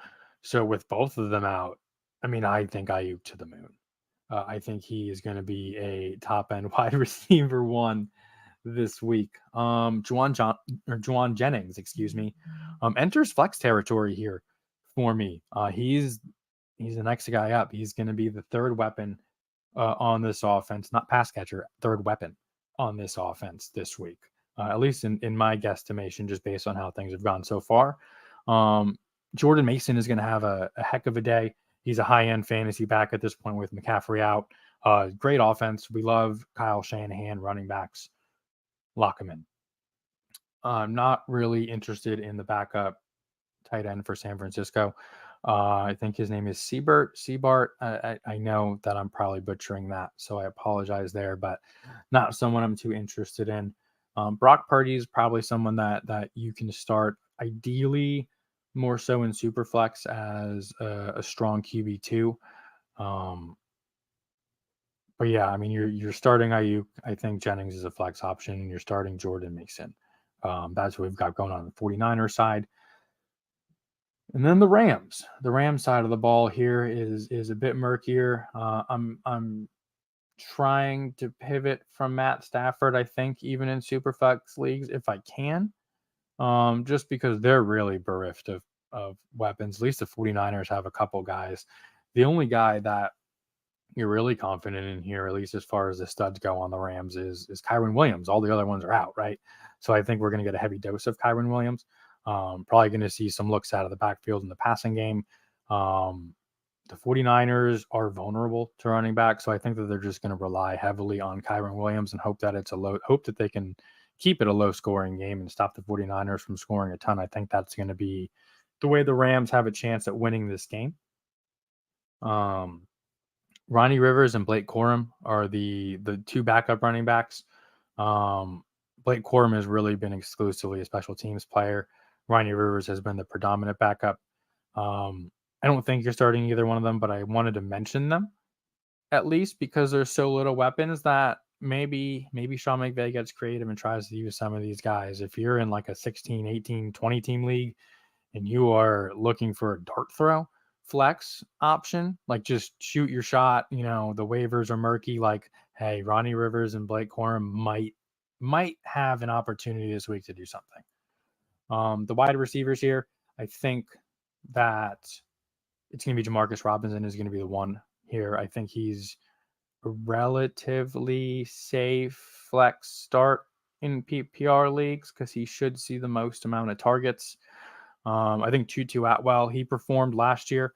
Speaker 1: So with both of them out, I mean, I think Ayuk to the moon. I think he is going to be a top-end wide receiver 1 this week. Juwan Jennings, excuse me, enters flex territory here for me. He's the next guy up. He's going to be the third weapon on this offense, not pass catcher, third weapon on this offense this week, at least in my guesstimation, just based on how things have gone so far. Jordan Mason is going to have a heck of a day. He's a high-end fantasy back at this point with McCaffrey out. Great offense. We love Kyle Shanahan running backs. Lock him in. I'm not really interested in the backup tight end for San Francisco. I think his name is Seabart. I know that I'm probably butchering that, so I apologize there, but not someone I'm too interested in. Brock Purdy is probably someone that you can start, ideally more so in Superflex as a strong QB2. But yeah, I mean, you're starting Ayuk. I think Jennings is a flex option, and you're starting Jordan Mason. That's what we've got going on the 49ers side. And then the Rams side of the ball here is a bit murkier. I'm trying to pivot from Matt Stafford, I think, even in Superflex leagues if I can, just because they're really bereft of weapons. At least the 49ers have a couple guys. The only guy that you're really confident in here, at least as far as the studs go on the Rams, is Kyren Williams. All the other ones are out, right? So I think we're going to get a heavy dose of Kyren Williams. Probably going to see some looks out of the backfield in the passing game. The 49ers are vulnerable to running back, so I think that they're just going to rely heavily on Kyren Williams and hope that they can keep it a low scoring game and stop the 49ers from scoring a ton. I think that's going to be the way the Rams have a chance at winning this game. Ronnie Rivers and Blake Corum are the two backup running backs. Blake Corum has really been exclusively a special teams player. Ronnie Rivers has been the predominant backup. I don't think you're starting either one of them, but I wanted to mention them at least because there's so little weapons that maybe Sean McVay gets creative and tries to use some of these guys. If you're in like a 16, 18, 20 team league and you are looking for a dart throw flex option, like just shoot your shot, the waivers are murky, like, hey, Ronnie Rivers and Blake Corum might have an opportunity this week to do something. The wide receivers here, I think that it's going to be Jamarcus Robinson is going to be the one here. I think he's a relatively safe flex start in PPR leagues because he should see the most amount of targets. I think Tutu Atwell, he performed last year.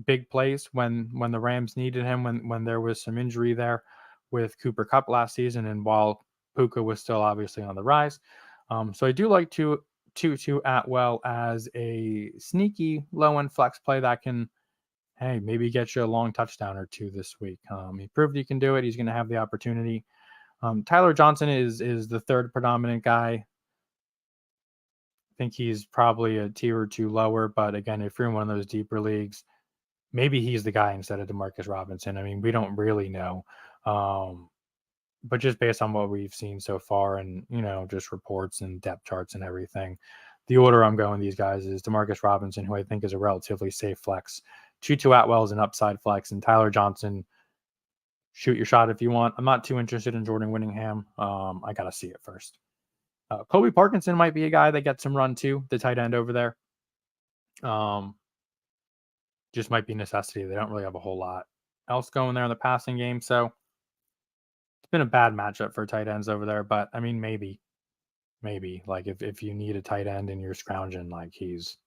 Speaker 1: Big plays when the Rams needed him, when there was some injury there with Cooper Kupp last season, and while Puka was still obviously on the rise. So I do like Tutu Atwell as a sneaky low-end flex play that can, hey, maybe get you a long touchdown or two this week. He proved he can do it. He's going to have the opportunity. Tyler Johnson is the third predominant guy. I think he's probably a tier or two lower, but again, if you're in one of those deeper leagues, maybe he's the guy instead of Demarcus Robinson. I mean, we don't really know. But just based on what we've seen so far and, just reports and depth charts and everything, the order I'm going these guys is Demarcus Robinson, who I think is a relatively safe flex. Tutu Atwell is an upside flex, and Tyler Johnson, shoot your shot if you want. I'm not too interested in Jordan Whittingham. I got to see it first. Kobe Parkinson might be a guy that gets some run too, the tight end over there. Just might be necessity. They don't really have a whole lot else going there in the passing game. So it's been a bad matchup for tight ends over there. But I mean, maybe like if you need a tight end and you're scrounging, like he's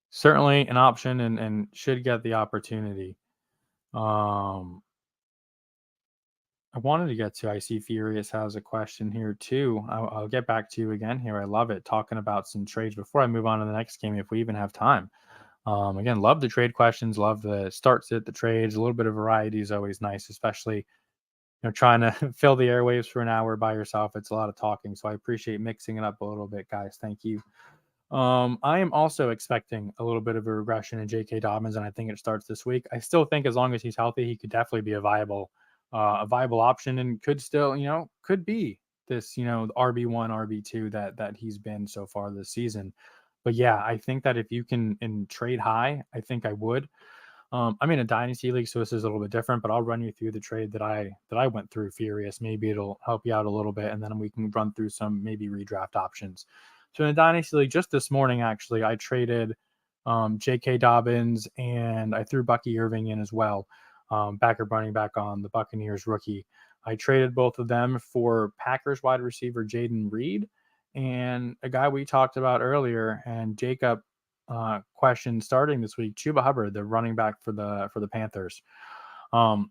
Speaker 1: certainly an option and should get the opportunity. I wanted to get to, I see Furious has a question here too. I'll get back to you again here. I love it talking about some trades before I move on to the next game, if we even have time. Again, love the trade questions, love the starts at the trades. A little bit of variety is always nice, especially trying to fill the airwaves for an hour by yourself. It's a lot of talking, so I appreciate mixing it up a little bit, guys. Thank you. I am also expecting a little bit of a regression in J.K. Dobbins, and I think it starts this week. I still think as long as he's healthy, he could definitely be a viable option, and could still, could be this, RB1, RB2 that he's been so far this season. But yeah, I think that if you can trade high, I think I would. I'm in a dynasty league, so this is a little bit different, but I'll run you through the trade that I went through furious. Maybe it'll help you out a little bit, and then we can run through some maybe redraft options. So in a dynasty league, just this morning, actually, I traded J.K. Dobbins and I threw Bucky Irving in as well, backup running back on the Buccaneers rookie. I traded both of them for Packers wide receiver Jaden Reed and a guy we talked about earlier, and Jacob question starting this week, Chuba Hubbard, the running back for the Panthers. I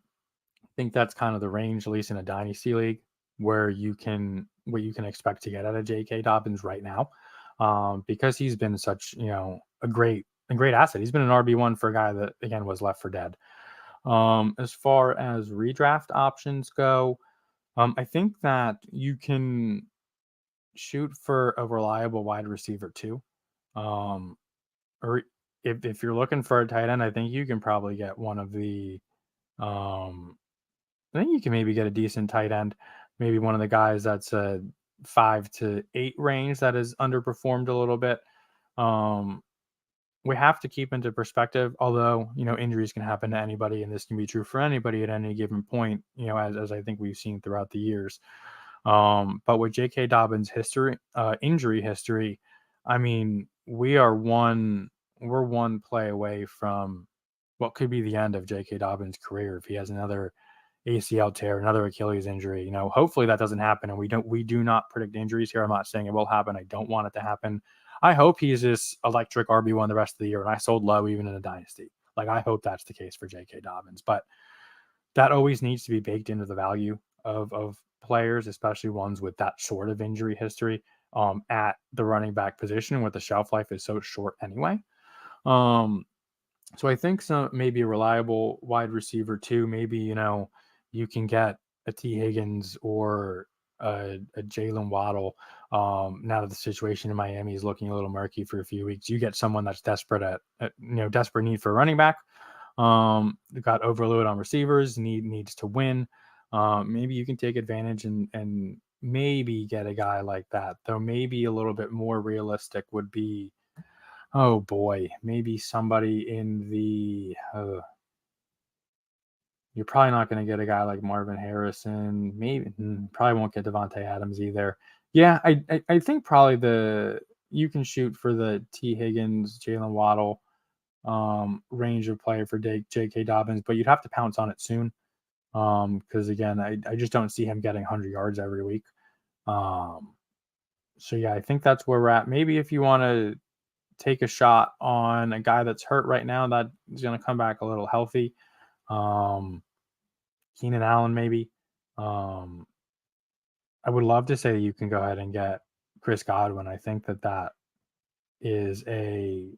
Speaker 1: think that's kind of the range, at least in a dynasty league, where what you can expect to get out of J.K. Dobbins right now, because he's been such a great asset. He's been an RB1 for a guy that again was left for dead. As far as redraft options go, I think that you can shoot for a reliable wide receiver too. Um, or if you're looking for a tight end, I think you can probably get one of the. I think you can maybe get a decent tight end, maybe one of the guys that's a 5 to 8 range that has underperformed a little bit. Um, we have to keep into perspective, although injuries can happen to anybody, and this can be true for anybody at any given point. As I think we've seen throughout the years. But with J.K. Dobbins' injury history, I mean, we're one play away from what could be the end of J.K. Dobbins' career if he has another ACL tear, another Achilles injury. Hopefully that doesn't happen, and we do not predict injuries here. I'm not saying it will happen. I don't want it to happen. I hope he's this electric RB1 the rest of the year, and I sold low even in a dynasty. Like I hope that's the case for J.K. Dobbins, but that always needs to be baked into the value of players, especially ones with that sort of injury history at the running back position, where the shelf life is so short anyway. Um, so I think some maybe a reliable wide receiver too. Maybe you can get a T Higgins or a Jalen Waddle. Now that the situation in Miami is looking a little murky for a few weeks, you get someone that's desperate at desperate need for a running back. Got overload on receivers, needs to win. Maybe you can take advantage and maybe get a guy like that. Though maybe a little bit more realistic would be, oh boy, maybe somebody in the. You're probably not going to get a guy like Marvin Harrison. Maybe probably won't get Devontae Adams either. Yeah, I think probably you can shoot for the T Higgins, Jalen Waddle range of player for J.K. Dobbins, but you'd have to pounce on it soon. Because again, I just don't see him getting 100 yards every week. So yeah, I think that's where we're at. Maybe if you want to take a shot on a guy that's hurt right now that is going to come back a little healthy, Keenan Allen maybe. Um, I would love to say you can go ahead and get Chris Godwin. I think that is I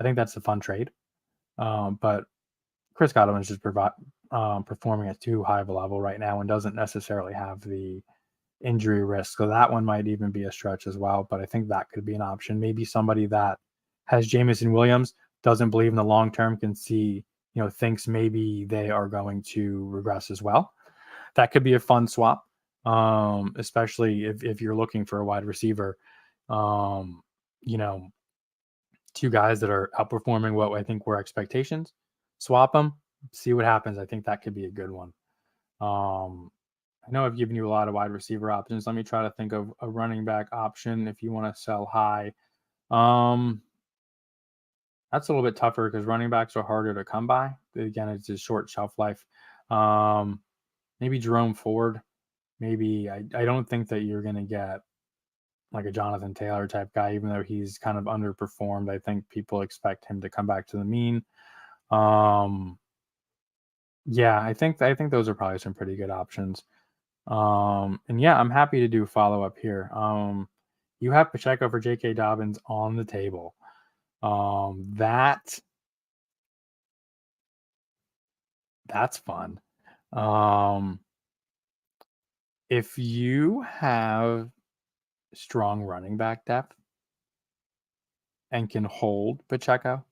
Speaker 1: think that's a fun trade. But Chris Godwin is just performing at too high of a level right now and doesn't necessarily have the injury risk. So that one might even be a stretch as well. But I think that could be an option. Maybe somebody that has Jameson Williams, doesn't believe in the long term, can see, thinks maybe they are going to regress as well. That could be a fun swap, especially if you're looking for a wide receiver. Um, you know, two guys that are outperforming what I think were expectations. Swap them, see what happens. I think that could be a good one. I know I've given you a lot of wide receiver options. Let me try to think of a running back option if you want to sell high. That's a little bit tougher because running backs are harder to come by. Again, it's a short shelf life. Maybe Jerome Ford. Maybe I don't think that you're going to get like a Jonathan Taylor type guy, even though he's kind of underperformed. I think people expect him to come back to the mean. Yeah, I think those are probably some pretty good options. And yeah, I'm happy to do follow up here. You have Pacheco for J.K. Dobbins on the table. That's fun. If you have strong running back depth and can hold Pacheco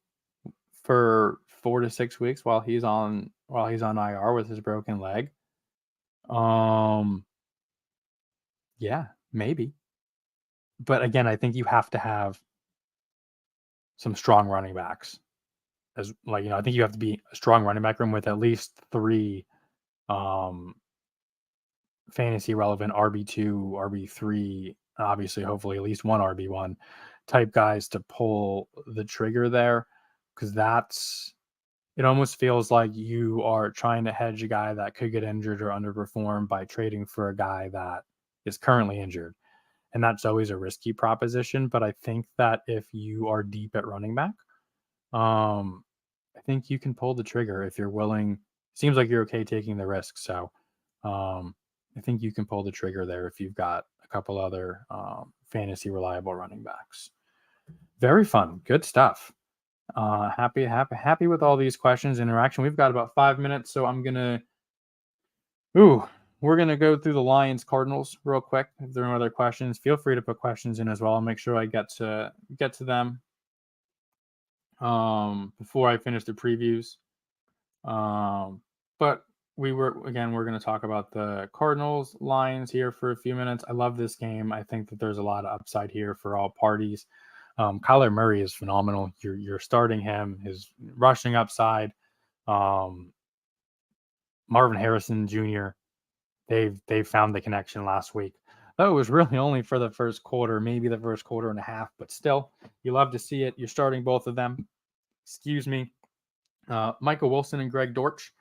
Speaker 1: for 4 to 6 weeks while he's on IR with his broken leg, yeah, maybe. But again, I think you have to have some strong running backs as like, I think you have to be a strong running back room with at least 3 um, fantasy relevant RB2, RB3, obviously, hopefully at least one RB1 type guys to pull the trigger there, because it almost feels like you are trying to hedge a guy that could get injured or underperform by trading for a guy that is currently injured. And that's always a risky proposition. But I think that if you are deep at running back, I think you can pull the trigger if you're willing. Seems like you're okay taking the risk. So I think you can pull the trigger there if you've got a couple other fantasy reliable running backs. Very fun. Good stuff. Happy with all these questions, interaction. We've got about 5 minutes, so we're gonna go through the Lions Cardinals real quick. If there are other questions, feel free to put questions in as well. I'll make sure I get to them before I finish the previews. But we're going to talk about the Cardinals Lions here for a few minutes. I love this game. I think that there's a lot of upside here for all parties. Kyler Murray is phenomenal. You're starting him. His rushing upside. Marvin Harrison Jr. They've found the connection last week. Though it was really only for the first quarter, maybe the first quarter and a half, but still, you love to see it. You're starting both of them. Excuse me. Michael Wilson and Greg Dortch.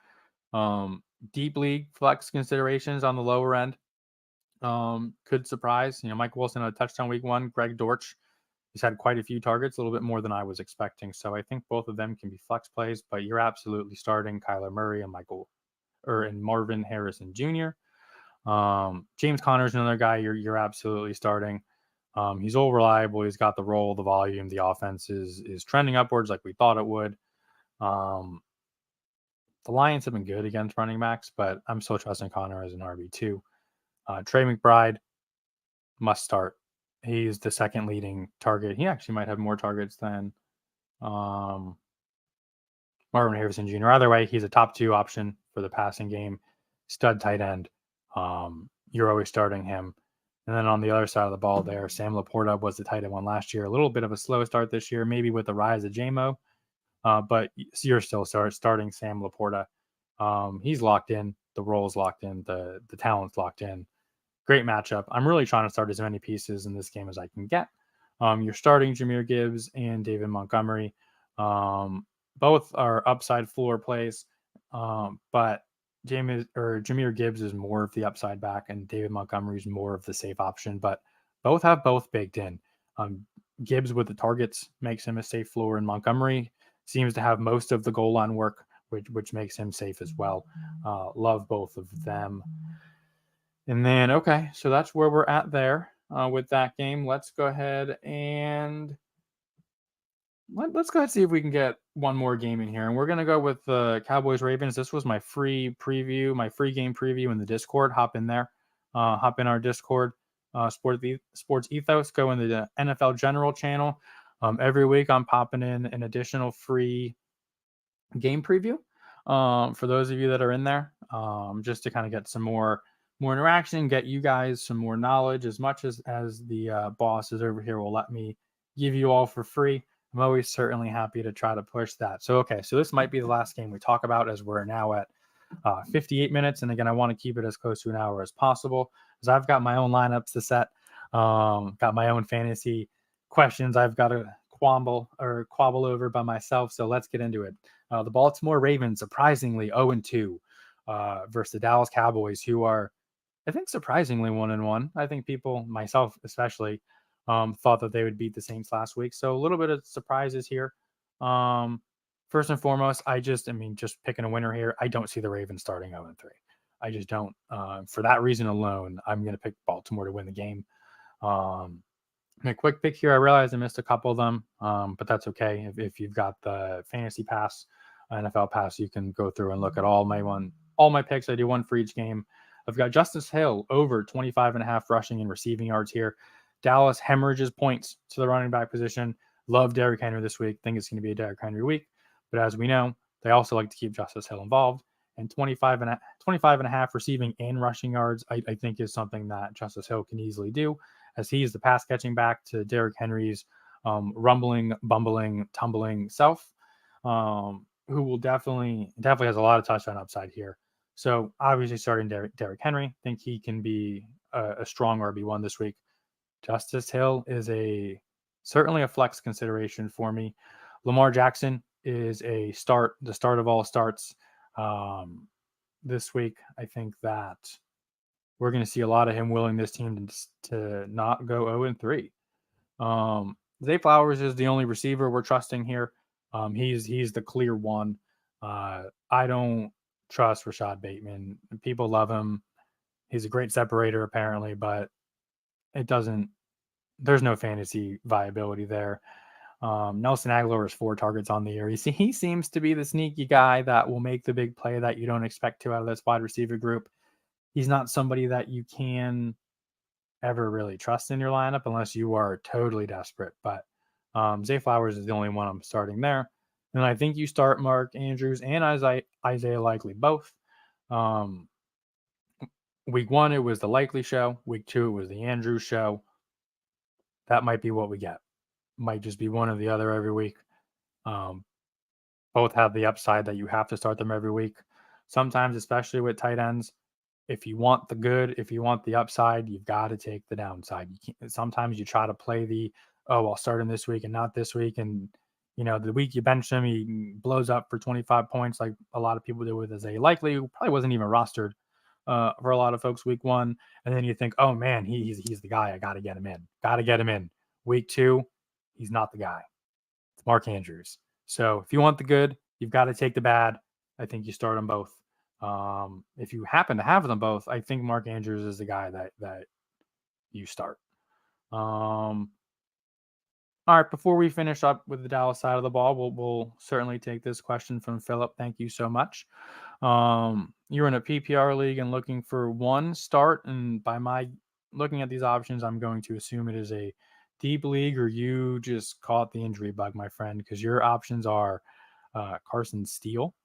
Speaker 1: Deep league flex considerations on the lower end. Could surprise. Michael Wilson had a touchdown week 1. Greg Dortch has had quite a few targets, a little bit more than I was expecting. So I think both of them can be flex plays, but you're absolutely starting Kyler Murray and Marvin Harrison Jr. James Conner's another guy you're absolutely starting. He's all reliable. He's got the role, the volume. The offense is trending upwards like we thought it would. The Lions have been good against running backs, but I'm still trusting Conner as an RB2. Trey McBride must start. He's the second leading target. He actually might have more targets than Marvin Harrison Jr. Either way, he's a top 2 option for the passing game. Stud tight end. You're always starting him. And then on the other side of the ball there, Sam Laporta was the tight end one last year. A little bit of a slow start this year, maybe with the rise of JMO. But you're still starting Sam Laporta. He's locked in. The role's locked in. The talent's locked in. Great matchup. I'm really trying to start as many pieces in this game as I can get. You're starting Jahmyr Gibbs and David Montgomery. Both are upside floor plays, but Jahmyr Gibbs is more of the upside back, and David Montgomery is more of the safe option. But both have baked in. Gibbs with the targets makes him a safe floor, and Montgomery seems to have most of the goal line work, which makes him safe as well. Love both of them. And then, okay, so that's where we're at there with that game. Let's go ahead and see if we can get one more game in here. And we're going to go with the Cowboys-Ravens. This was my free game preview in the Discord. Hop in there. Hop in our Discord, SportsEthos. Go in the NFL General channel. Every week I'm popping in an additional free game preview for those of you that are in there, just to kind of get some more interaction, get you guys some more knowledge, as much as the bosses over here will let me give you all for free. I'm always certainly happy to try to push that. So this might be the last game we talk about, as we're now at 58 minutes. And again, I want to keep it as close to an hour as possible, because I've got my own lineups to set, got my own fantasy questions I've got to quabble over by myself. So let's get into it. The Baltimore Ravens, surprisingly 0-2 versus the Dallas Cowboys, who are, I think, surprisingly 1-1. I think people, myself especially, thought that they would beat the Saints last week. So a little bit of surprises here. First and foremost, just picking a winner here, I don't see the Ravens starting 0-3. I just don't. For that reason alone, I'm going to pick Baltimore to win the game. A quick pick here. I realize I missed a couple of them, but that's okay. If you've got the fantasy pass, NFL pass, you can go through and look at all my picks. I do one for each game. I've got Justice Hill over 25.5 rushing and receiving yards here. Dallas hemorrhages points to the running back position. Love Derrick Henry this week. Think it's going to be a Derrick Henry week. But as we know, they also like to keep Justice Hill involved. And 25.5 receiving and rushing yards, I think, is something that Justice Hill can easily do, as he is the pass catching back to Derrick Henry's rumbling, bumbling, tumbling self. who will definitely has a lot of touchdown upside here. So obviously starting Derrick Henry, think he can be a strong RB1 this week. Justice Hill is certainly a flex consideration for me. Lamar Jackson is the start of all starts this week. I think that we're going to see a lot of him willing this team to not go 0-3. Zay Flowers is the only receiver we're trusting here. He's the clear one. I don't trust Rashad Bateman. People love him. He's a great separator apparently, but it doesn't. There's no fantasy viability there. Nelson Aguilar has 4 targets on the year. He seems to be the sneaky guy that will make the big play that you don't expect to out of this wide receiver group. He's not somebody that you can ever really trust in your lineup unless you are totally desperate. But Zay Flowers is the only one I'm starting there. And I think you start Mark Andrews and Isaiah Likely both. Week 1, it was the Likely show. Week 2, it was the Andrews show. That might be what we get. Might just be one or the other every week. Both have the upside that you have to start them every week. Sometimes, especially with tight ends, if you want the good, if you want the upside, you've got to take the downside. Sometimes you try to play I'll start him this week and not this week. And, the week you bench him, he blows up for 25 points like a lot of people do with Isaiah Likely, who probably wasn't even rostered for a lot of folks week 1. And then you think, oh, man, he's the guy. I got to get him in. Got to get him in. Week 2, he's not the guy. It's Mark Andrews. So if you want the good, you've got to take the bad. I think you start them both. If you happen to have them both, I think Mark Andrews is the guy that you start. All right, before we finish up with the Dallas side of the ball, we'll certainly take this question from Philip. Thank you so much. You're in a PPR league and looking for one start, and by my looking at these options, I'm going to assume it is a deep league, or you just caught the injury bug, my friend, because your options are Carson Steele,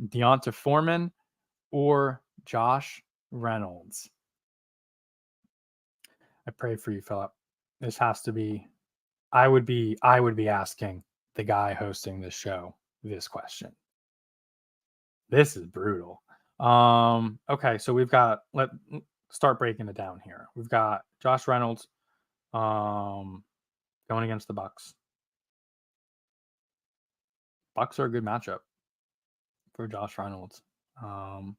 Speaker 1: Deonta Foreman, or Josh Reynolds. I pray for you, Philip. This has to be. I would be asking the guy hosting this show this question. This is brutal. Okay, so let's start breaking it down here. We've got Josh Reynolds going against the Bucks. Bucks are a good matchup for Josh Reynolds. No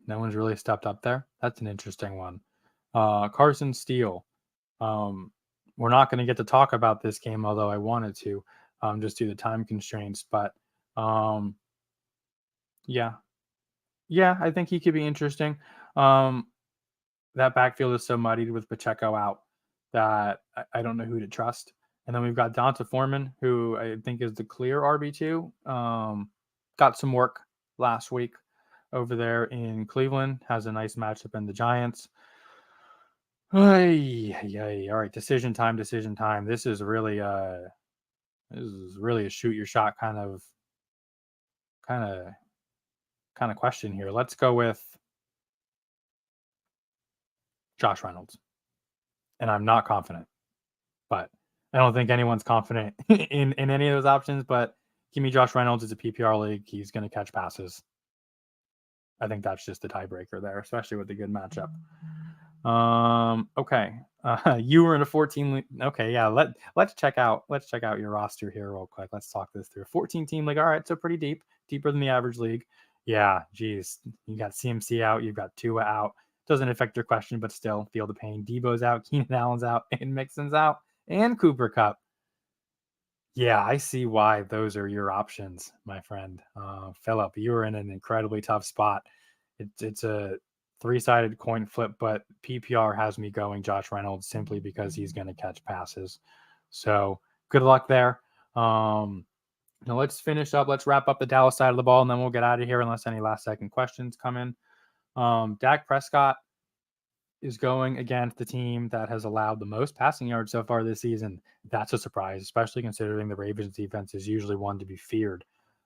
Speaker 1: one's really stepped up there. That's an interesting one. Carson Steele. We're not going to get to talk about this game, although I wanted to, just due to time constraints. But yeah, I think he could be interesting. That backfield is so muddied with Pacheco out that I don't know who to trust. And then we've got Deonta Foreman, who I think is the clear RB2. Got some work last week over there in Cleveland. Has a nice matchup in the Giants. All right, decision time. This is really a shoot your shot kind of question here. Let's go with Josh Reynolds. And I'm not confident, but I don't think anyone's confident in any of those options, but give me Josh Reynolds. It's a PPR league. He's going to catch passes. I think that's just the tiebreaker there, especially with the good matchup. Okay. You were in a 14. Okay. Yeah. Let's check out your roster here real quick. Let's talk this through. 14 team league. All right. So pretty deep, deeper than the average league. Yeah. Geez. You got CMC out. You've got Tua out. Doesn't affect your question, but still feel the pain. Debo's out. Keenan Allen's out. And Mixon's out. And Cooper Kupp. Yeah, I see why those are your options, my friend. Philip, you were in an incredibly tough spot. It's a 3-sided coin flip, but PPR has me going Josh Reynolds simply because he's going to catch passes. So good luck there. Now let's finish up. Let's wrap up the Dallas side of the ball, and then we'll get out of here unless any last-second questions come in. Dak Prescott is going against the team that has allowed the most passing yards so far this season. That's a surprise, especially considering the Ravens defense is usually one to be feared.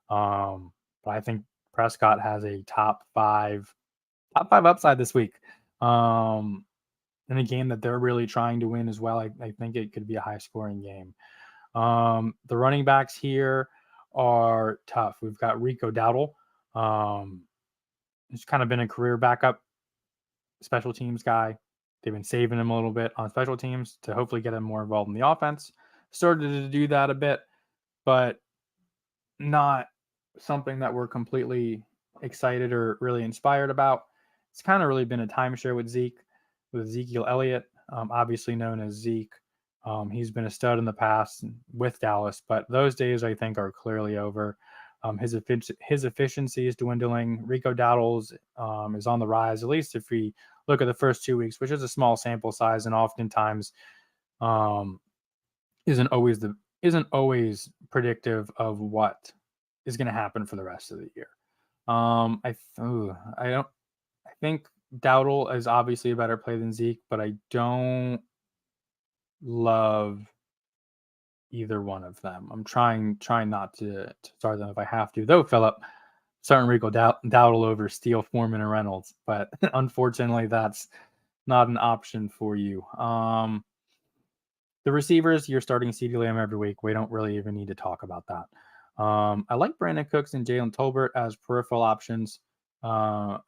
Speaker 1: But I think Prescott has a top five upside this week. In a game that they're really trying to win as well. I think it could be a high scoring game. The running backs here are tough. We've got Rico Dowdle. He's kind of been a career backup special teams guy. They've been saving him a little bit on special teams to hopefully get him more involved in the offense. Started to do that a bit, but not something that we're completely excited or really inspired about. It's kind of really been a timeshare with Ezekiel Elliott, obviously known as Zeke. He's been a stud in the past with Dallas, but those days I think are clearly over. His efficiency is dwindling. Rico Dowdle's is on the rise, at least if we look at the first 2 weeks, which is a small sample size, and oftentimes um, isn't always predictive of what is going to happen for the rest of the year. I think Dowdle is obviously a better play than Zeke, but I don't love either one of them. I'm trying not to start them if I have to. Though, Philip, starting Rico Dowdle over Steele, Foreman, and Reynolds, but unfortunately, that's not an option for you. The receivers, you're starting CeeDee Lamb every week. We don't really even need to talk about that. I like Brandon Cooks and Jalen Tolbert as peripheral options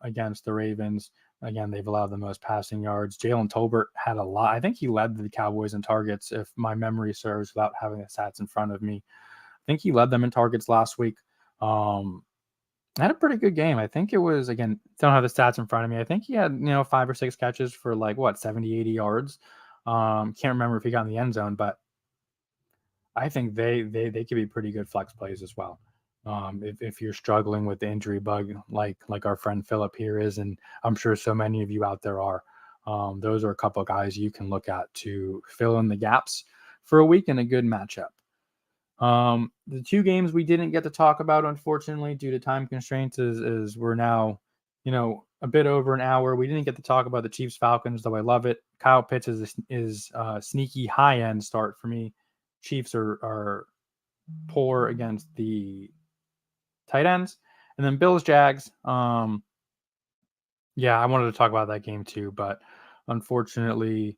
Speaker 1: against the Ravens. Again, they've allowed the most passing yards. Jalen Tolbert had a lot. I think he led the Cowboys in targets, if my memory serves, without having the stats in front of me. I think he led them in targets last week. Had a pretty good game. I think it was, again, don't have the stats in front of me. I think he had, 5 or 6 catches for 70, 80 yards. Can't remember if he got in the end zone, but I think they could be pretty good flex plays as well. If you're struggling with the injury bug, like our friend Philip here is, and I'm sure so many of you out there are, those are a couple of guys you can look at to fill in the gaps for a week in a good matchup. The 2 games we didn't get to talk about, unfortunately, due to time constraints, is we're now, a bit over an hour. We didn't get to talk about the Chiefs Falcons, though I love it. Kyle Pitts is a sneaky high end start for me. Chiefs are poor against the tight ends, and then Bills Jags. Yeah, I wanted to talk about that game too, but unfortunately,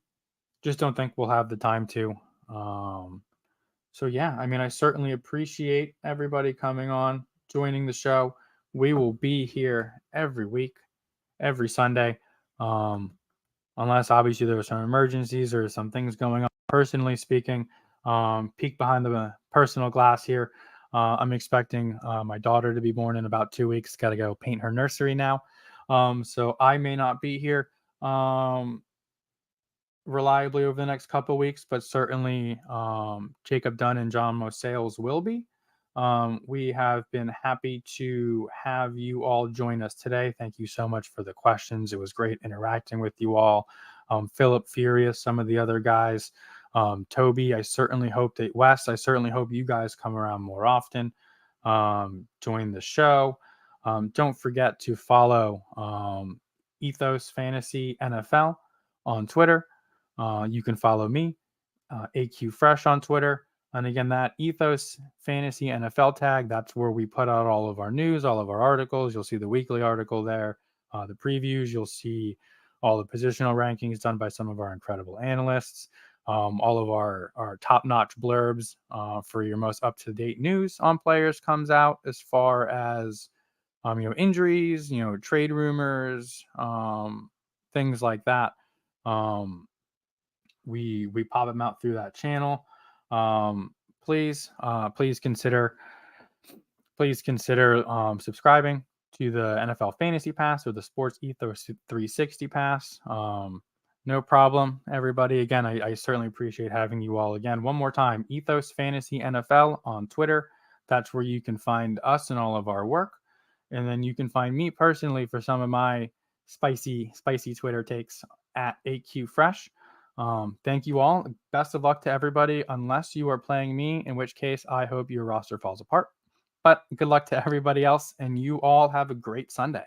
Speaker 1: just don't think we'll have the time to. So yeah, I mean, I certainly appreciate everybody coming on, joining the show. We will be here every week, every Sunday, unless obviously there are some emergencies or some things going on. Personally speaking, peek behind the personal glass here. I'm expecting my daughter to be born in about 2 weeks. Got to go paint her nursery now. So I may not be here reliably over the next couple of weeks, but certainly Jacob Dunn and John Mosales will be. We have been happy to have you all join us today. Thank you so much for the questions. It was great interacting with you all. Philip, Furious, some of the other guys. Toby, I certainly hope that Wes, I certainly hope you guys come around more often. Join the show. Don't forget to follow Ethos Fantasy NFL on Twitter. You can follow me, AQ Fresh on Twitter. And again, that Ethos Fantasy NFL tag, that's where we put out all of our news, all of our articles. You'll see the weekly article there, the previews. You'll see all the positional rankings done by some of our incredible analysts, all of our top-notch blurbs for your most up-to-date news on players comes out, as far as injuries, trade rumors, things like that. We pop them out through that channel. Please consider subscribing to the NFL Fantasy Pass or the SportsEthos 360 Pass. No problem, everybody. Again, I certainly appreciate having you all again. One more time, Ethos Fantasy NFL on Twitter. That's where you can find us and all of our work. And then you can find me personally for some of my spicy Twitter takes at AQ Fresh. Thank you all. Best of luck to everybody, unless you are playing me, in which case I hope your roster falls apart. But good luck to everybody else, and you all have a great Sunday.